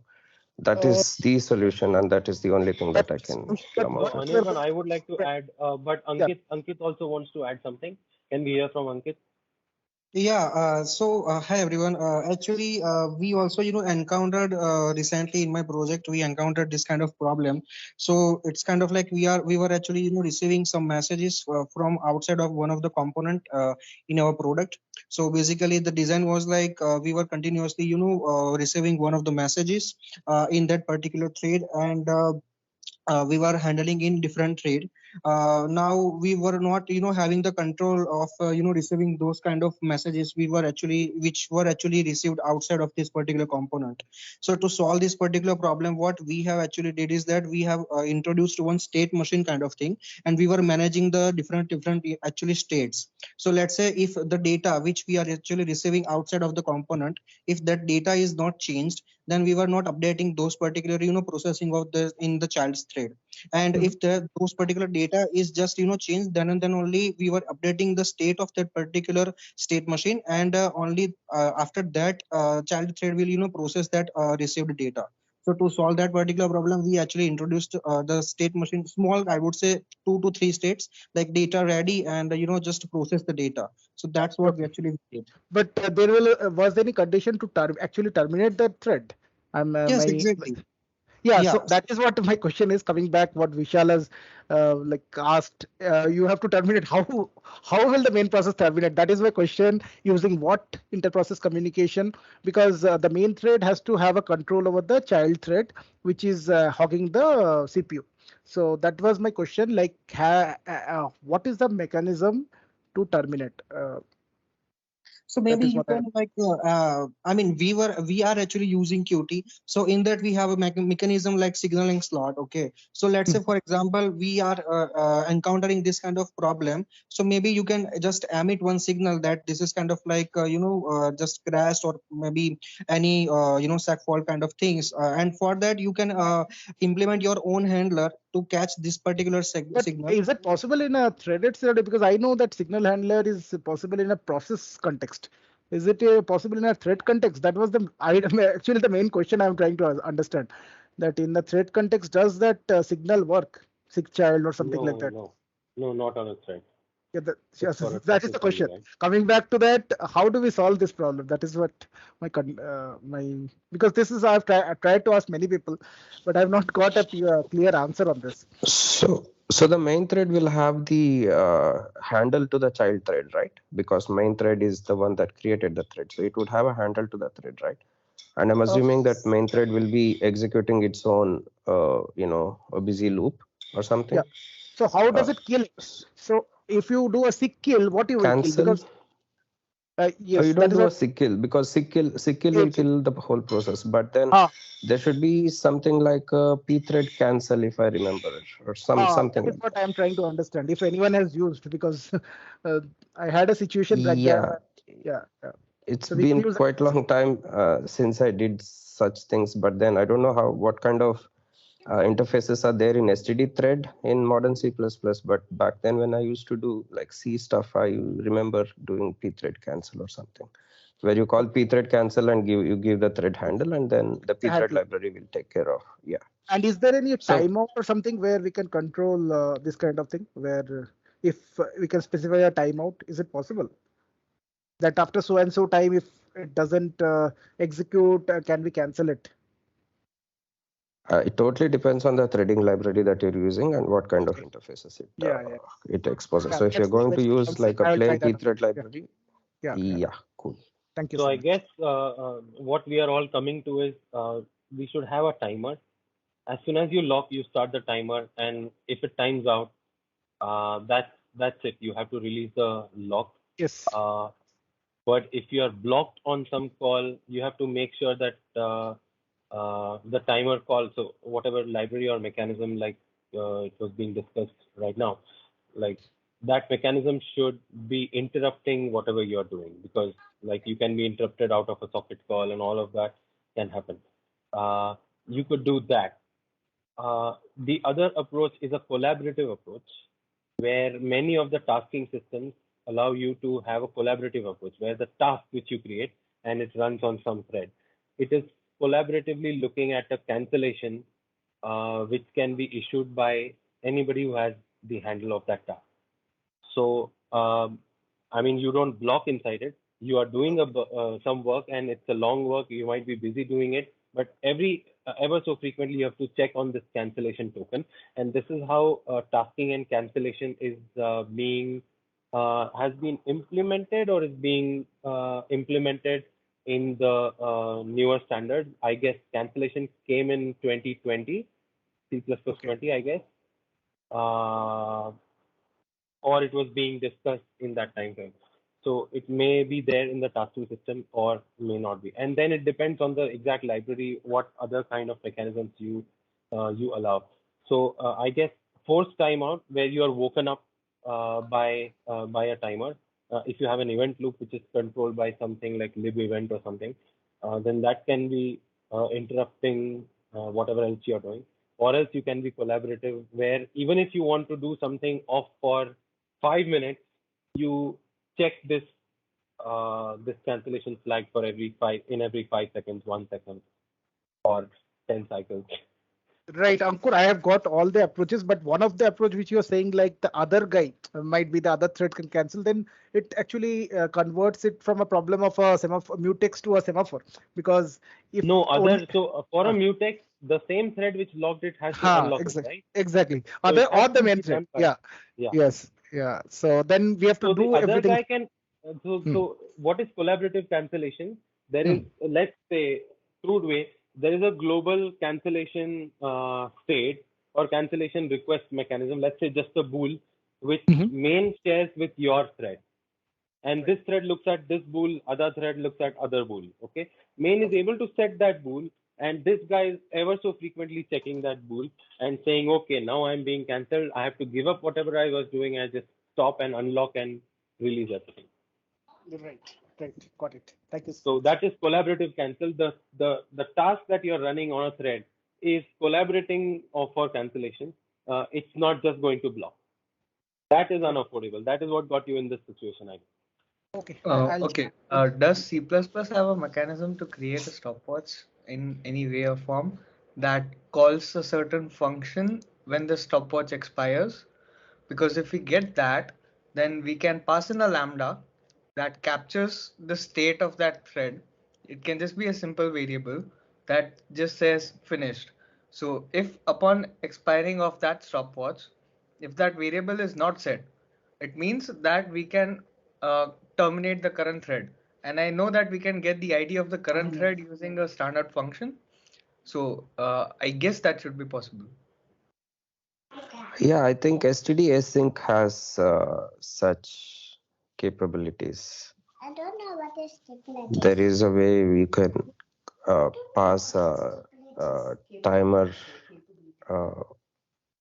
Speaker 6: that
Speaker 9: Uh,
Speaker 6: is the solution, and that is the only thing that I can
Speaker 9: but
Speaker 6: come
Speaker 1: So
Speaker 6: up with.
Speaker 1: Anirban, I would like to add, but
Speaker 9: yeah,
Speaker 1: Ankit also wants to add something. Can we hear from Ankit?
Speaker 11: Yeah, hi everyone. Actually, we also, encountered recently in my project, we encountered this kind of problem. So it's kind of like we were actually, receiving some messages from outside of one of the component in our product. So basically, the design was like we were continuously, receiving one of the messages in that particular thread, and we were handling in different trade. Now we were not having the control of receiving those kind of messages which were actually received outside of this particular component. So to solve this particular problem, what we have actually did is that we have introduced one state machine kind of thing, and we were managing the different actually states. So let's say if the data which we are actually receiving outside of the component, if that data is not changed, then we were not updating those particular processing of the in the child's thread. And if those particular data is just changed, then and then only we were updating the state of that particular state machine, and only after that child thread will process that received data. So to solve that particular problem, we actually introduced the state machine small, I would say 2 to 3 states, like data ready and just process the data. So that's what we
Speaker 9: okay.
Speaker 11: actually did.
Speaker 9: But there was any condition to actually terminate the thread?
Speaker 11: Yes,
Speaker 9: My
Speaker 11: exactly.
Speaker 9: yeah.
Speaker 11: Yeah.
Speaker 9: So that is what my question is, coming back what Vishal has like asked. You have to terminate. How will the main process terminate? That is my question. Using what interprocess communication? Because the main thread has to have a control over the child thread, which is hogging the CPU. So that was my question. Like, what is the mechanism to terminate?
Speaker 11: So
Speaker 9: That
Speaker 11: maybe
Speaker 9: is
Speaker 11: you
Speaker 9: what I.
Speaker 11: can like, I mean, we are actually using Qt. So in that we have a mechanism like signaling slot. Okay. So let's say, for example, we are encountering this kind of problem. So maybe you can just emit one signal that this is kind of like, just crashed, or maybe any, sec fault kind of things. And for that, you can implement your own handler to catch this particular
Speaker 9: But
Speaker 11: signal.
Speaker 9: is it possible in a threaded thread? Because I know that signal handler is possible in a process context. Is it possible in a thread context? That was actually the main question I'm trying to understand. That in the thread context, does that signal work? Sick child or something like that?
Speaker 1: No, not on a thread.
Speaker 9: Yeah,
Speaker 1: It's for a
Speaker 9: that is the
Speaker 1: process only,
Speaker 9: question.
Speaker 1: right?
Speaker 9: Coming back to that, how do we solve this problem? That is what because this is I've tried to ask many people, but I've not got a clear answer on this.
Speaker 6: So the main thread will have the handle to the child thread, right? Because main thread is the one that created the thread. So it would have a handle to the thread, right? And I'm assuming that main thread will be executing its own, a busy loop or something.
Speaker 9: Yeah. So how does it kill? So if you do a sick kill, what you will kill?
Speaker 6: Cancel.
Speaker 9: Because Yes,
Speaker 6: you
Speaker 9: that
Speaker 6: don't
Speaker 9: is
Speaker 6: do a
Speaker 9: what
Speaker 6: sick kill because sick kill will
Speaker 9: it's.
Speaker 6: kill the whole process. But then there should be something like a pthread cancel, if I remember it, or something
Speaker 9: That is
Speaker 6: like
Speaker 9: what
Speaker 6: that.
Speaker 9: I am trying to understand. If anyone has used, because I had a situation like that.
Speaker 6: Yeah,
Speaker 9: Yeah.
Speaker 6: it's
Speaker 9: So we can
Speaker 6: been
Speaker 9: use.
Speaker 6: quite a long time since I did such things. But then I don't know what kind of interfaces are there in STD thread in modern C++. But back then when I used to do like C stuff, I remember doing pthread cancel or something, where you call pthread cancel and you give the thread handle, and then the pthread
Speaker 9: Handle.
Speaker 6: library will take care of. Yeah.
Speaker 9: And is there any
Speaker 6: So
Speaker 9: timeout or something where we can control this kind of thing? Where if we can specify a timeout, is it possible that after so and so time, if it doesn't execute, can we cancel it?
Speaker 6: it totally depends on the threading library that you're using and what kind of interfaces
Speaker 9: Yeah.
Speaker 6: it exposes.
Speaker 9: Yeah,
Speaker 6: So if you're
Speaker 9: that's
Speaker 6: going to
Speaker 9: very
Speaker 6: use like a
Speaker 9: I'll try
Speaker 6: plain
Speaker 9: that.
Speaker 6: pthread library,
Speaker 9: Yeah.
Speaker 6: cool.
Speaker 9: Thank you
Speaker 1: So
Speaker 9: so
Speaker 1: I
Speaker 9: much.
Speaker 1: guess what we are all coming to is we should have a timer. As soon as you lock, you start the timer, and if it times out, that's it. You have to release the lock.
Speaker 9: Yes.
Speaker 1: But if you are blocked on some call, you have to make sure that the timer call, so whatever library or mechanism like it was being discussed right now, like that mechanism should be interrupting whatever you're doing, because like you can be interrupted out of a socket call and all of that can happen. You could do that. The other approach is a collaborative approach where many of the tasking systems allow you to have a collaborative approach where the task which you create and it runs on some thread. It is collaboratively looking at a cancellation which can be issued by anybody who has the handle of that task. So, I mean, you don't block inside it. You are doing some work and it's a long work. You might be busy doing it, but ever so frequently you have to check on this cancellation token. And this is how tasking and cancellation is being has been implemented or is being implemented in the newer standards. I guess cancellation came in 2020, C++ 20, I guess. Or it was being discussed in that time frame. So it may be there in the tasking system or may not be. And then it depends on the exact library, what other kind of mechanisms you allow. So I guess forced timeout where you are woken up by a timer. If you have an event loop which is controlled by something like lib event or something, then that can be interrupting whatever else you're doing. Or else you can be collaborative where even if you want to do something off for 5 minutes, you check this cancellation flag for every 5 seconds, 1 second, or 10 cycles.
Speaker 9: Right, Ankur, I have got all the approaches, but one of the approach which you're saying, like the other guy might be the other thread can cancel, then it actually converts it from a problem of a semaphore mutex to a semaphore, because if
Speaker 1: No
Speaker 9: only
Speaker 1: other, so for a mutex, the same thread which locked it has to unlock it, right?
Speaker 9: exactly
Speaker 1: So
Speaker 9: other
Speaker 1: it has
Speaker 9: or the
Speaker 1: to
Speaker 9: main
Speaker 1: be
Speaker 9: thread.
Speaker 1: done by,
Speaker 9: Yeah.
Speaker 1: yeah.
Speaker 9: Yes. Yeah. So then we have to
Speaker 1: So the
Speaker 9: do
Speaker 1: other
Speaker 9: everything.
Speaker 1: guy can, so what is collaborative cancellation? There is, let's say, crude way, there is a global cancellation state or cancellation request mechanism, let's say just a bool, which main shares with your thread. And this thread looks at this bool, other thread looks at other bool. Okay. Main is able to set that bool, and this guy is ever so frequently checking that bool and saying, okay, now I'm being cancelled. I have to give up whatever I was doing. I just stop and unlock and release everything.
Speaker 9: Right. Got it. Thank you.
Speaker 1: So that is collaborative cancel. The task that you're running on a thread is collaborating for cancellation. It's not just going to block. That is unaffordable. That is what got you in this situation, I guess.
Speaker 9: Okay.
Speaker 12: Okay. Does C++ have a mechanism to create a stopwatch in any way or form that calls a certain function when the stopwatch expires? Because if we get that, then we can pass in a lambda that captures the state of that thread. It can just be a simple variable that just says finished. So if upon expiring of that stopwatch, if that variable is not set, it means that we can terminate the current thread. And I know that we can get the ID of the current thread using a standard function. So I guess that should be possible.
Speaker 6: Yeah, I think STD async has such capabilities. there is a way we can pass a timer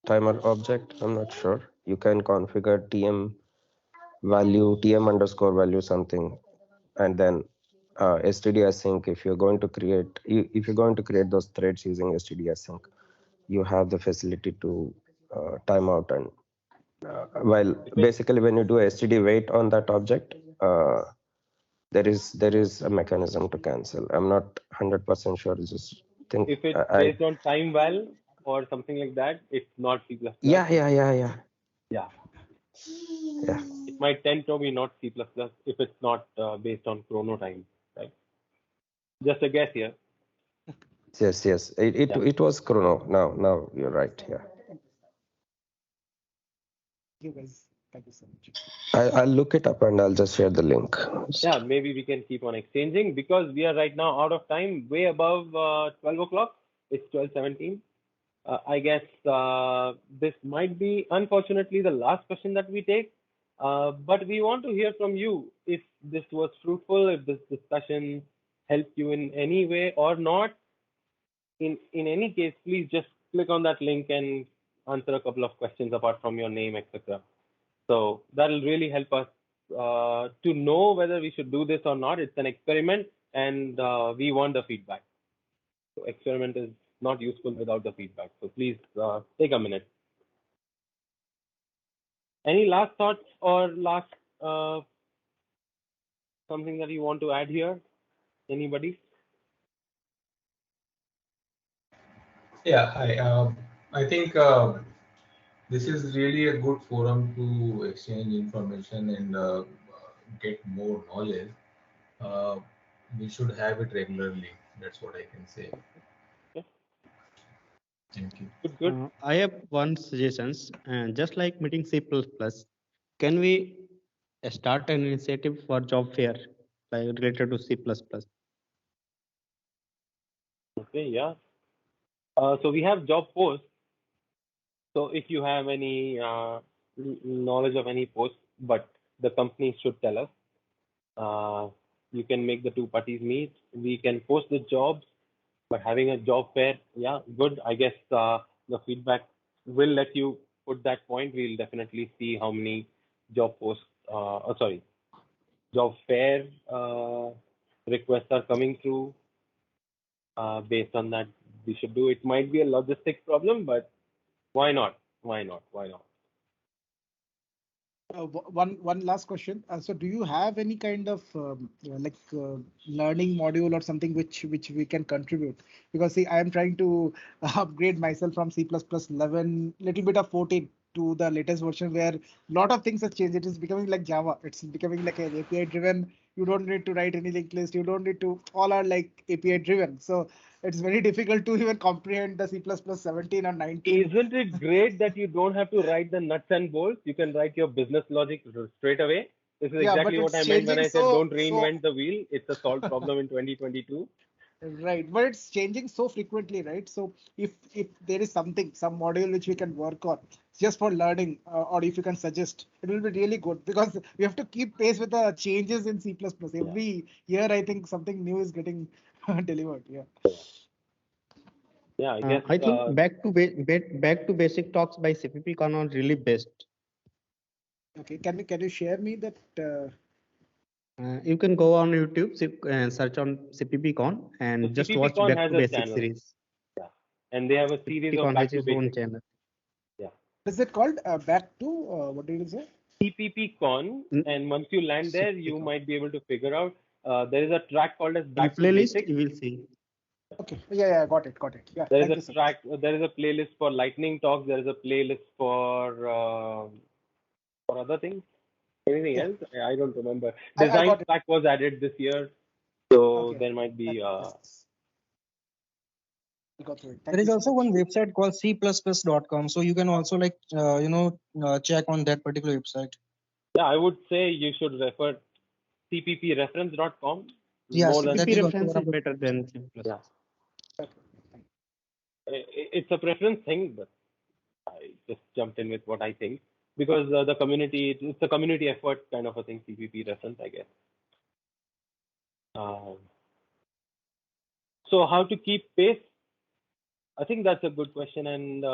Speaker 6: object. I'm not sure. You can configure tm value, tm underscore value something, and then std async. If you're going to create those threads using std async, you have the facility to timeout. And well, basically when you do std wait on that object, there is a mechanism to cancel. I'm not 100% sure. Just think
Speaker 1: If it's
Speaker 6: I
Speaker 1: based on time val or something like that, it's not C++.
Speaker 6: yeah.
Speaker 1: Yeah.
Speaker 6: Yeah.
Speaker 1: It might tend to be not C++ if it's not based on chrono time, right? Just a guess here.
Speaker 6: Yes. It was chrono. Now you're right. Yeah.
Speaker 9: You guys, thank you so much.
Speaker 6: I'll look it up and I'll just share the link.
Speaker 1: Yeah, maybe we can keep on exchanging because we are right now out of time, way above 12 o'clock. It's 12:17. I guess this might be, unfortunately, the last question that we take. But we want to hear from you if this was fruitful, if this discussion helped you in any way or not. In any case, please just click on that link and answer a couple of questions apart from your name, etc. So that'll really help us to know whether we should do this or not. It's an experiment, and we want the feedback. So experiment is not useful without the feedback. So please take a minute. Any last thoughts or last something that you want to add here? Anybody?
Speaker 5: Yeah, hi. I think this is really a good forum to exchange information and get more knowledge. We should have it regularly. That's what I can say. Thank you.
Speaker 1: Good.
Speaker 8: I have one suggestions. Just like meeting C++, can we start an initiative for job fair like related to C++?
Speaker 1: Okay, yeah. So we have job posts. So if you have any knowledge of any post, but the company should tell us. You can make the two parties meet. We can post the jobs, but having a job fair, yeah, good. I guess the feedback will let you put that point. We'll definitely see how many job posts, job fair requests are coming through. Based on that, we should do. It might be a logistic problem, but why not? Why not? Why not?
Speaker 9: One last question. So do you have any kind of learning module or something which we can contribute? Because see, I am trying to upgrade myself from C++ 11, little bit of 14 to the latest version where a lot of things have changed. It is becoming like Java. It's becoming like an API driven. You don't need to write any linked list. You don't need to, all are like API driven. So it's very difficult to even comprehend the C++ 17 or 19.
Speaker 1: Isn't it great that you don't have to write the nuts and bolts? You can write your business logic straight away. This is
Speaker 9: Yeah, but
Speaker 1: exactly what I
Speaker 9: it's
Speaker 1: meant when
Speaker 9: changing
Speaker 1: I said don't reinvent
Speaker 9: so
Speaker 1: the wheel. It's a solved problem in 2022.
Speaker 9: right, but it's changing so frequently, right? So if there is something, some module which we can work on just for learning, or if you can suggest, it will be really good because we have to keep pace with the changes in C++. Every year, I think something new is getting delivered. Yeah.
Speaker 1: Yeah, I guess.
Speaker 8: I think back to basic talks by CPP Khan are really best.
Speaker 9: Okay, can you share me that?
Speaker 8: You can go on YouTube, search on CPP Con and just
Speaker 1: CPP
Speaker 8: watch
Speaker 1: Con
Speaker 8: Back
Speaker 1: has
Speaker 8: to
Speaker 1: a
Speaker 8: Basic
Speaker 1: channel.
Speaker 8: series.
Speaker 1: Yeah, and they have a series
Speaker 8: CPP
Speaker 1: of
Speaker 8: Con
Speaker 1: back
Speaker 8: has
Speaker 1: to
Speaker 8: his own
Speaker 1: basics.
Speaker 8: channel.
Speaker 1: Yeah.
Speaker 9: Is it called back to what did you say?
Speaker 1: CPP Con, and once you land there, you might be able to figure out. There is a track called as
Speaker 8: In
Speaker 1: Back to
Speaker 8: playlist,
Speaker 1: Basics.
Speaker 8: you will see.
Speaker 9: Okay, yeah, got it. Yeah,
Speaker 1: There
Speaker 9: thank you
Speaker 1: is
Speaker 9: so
Speaker 1: a track. There is a playlist for lightning talks. There is a playlist for other things. Anything else? I don't remember.
Speaker 9: I
Speaker 1: Design
Speaker 9: got it.
Speaker 1: Stack was added this year, so
Speaker 9: Okay.
Speaker 1: there might be.
Speaker 11: There is also one website called cplus.com, so you can also check on that particular website.
Speaker 1: Yeah, I would say you should refer cppreference.com.
Speaker 11: Yeah,
Speaker 1: more than
Speaker 8: CPP reference is better than C++.
Speaker 1: Yeah. It's a preference thing, but I just jumped in with what I think because the community, it's a community effort kind of a thing. CPP reference, I guess. Um, so how to keep pace? I think that's a good question, and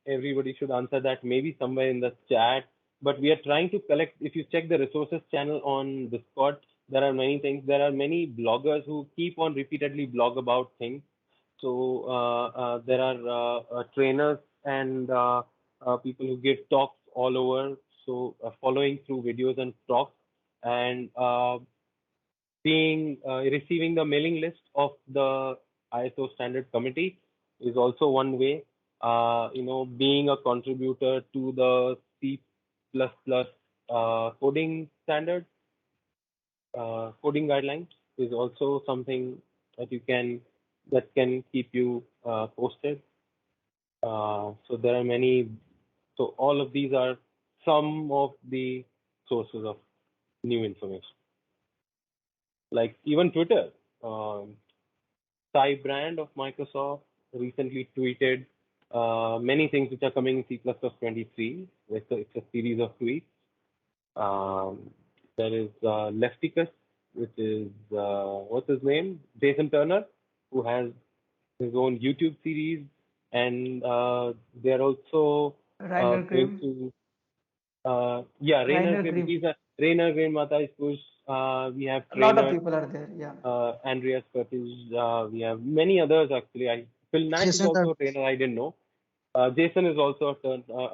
Speaker 1: everybody should answer that maybe somewhere in the chat. But we are trying to collect. If you check the resources channel on Discord, there are many things. There are many bloggers who keep on repeatedly blog about things. So there are trainers and people who give talks all over. So following through videos and talks, and receiving the mailing list of the ISO standard committee is also one way. Being a contributor to the C++ coding standard, coding guidelines is also something that can keep you posted. So there are many. So all of these are some of the sources of new information. Like even Twitter, Cy Brand of Microsoft recently tweeted many things which are coming in C++23. It's a series of tweets. There is Lefticus, which is what's his name? Jason Turner, who has his own YouTube series, and they are also
Speaker 3: Rainer
Speaker 1: going
Speaker 3: Grimm.
Speaker 1: to Rainer
Speaker 3: Rainer
Speaker 1: Grimm.
Speaker 3: Grimm.
Speaker 1: He's a Rainer Grimm, Matthijs Pusch. We have
Speaker 3: A lot of
Speaker 1: trainer
Speaker 3: people are there. Yeah.
Speaker 1: Andreas Curtis. We have many others actually. Phil Knight is
Speaker 11: Jason,
Speaker 1: also a trainer. I didn't know. Jason is also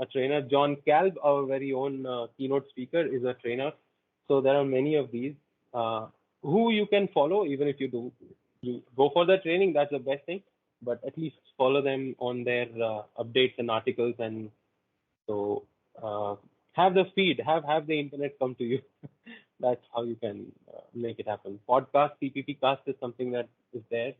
Speaker 1: a trainer. John Kalb, our very own keynote speaker, is a trainer. So there are many of these who you can follow, even if you go for the training. That's the best thing. But at least follow them on their updates and articles, and so have the feed, have the internet come to you. That's how you can make it happen. Podcast, CPP Cast is something that is there.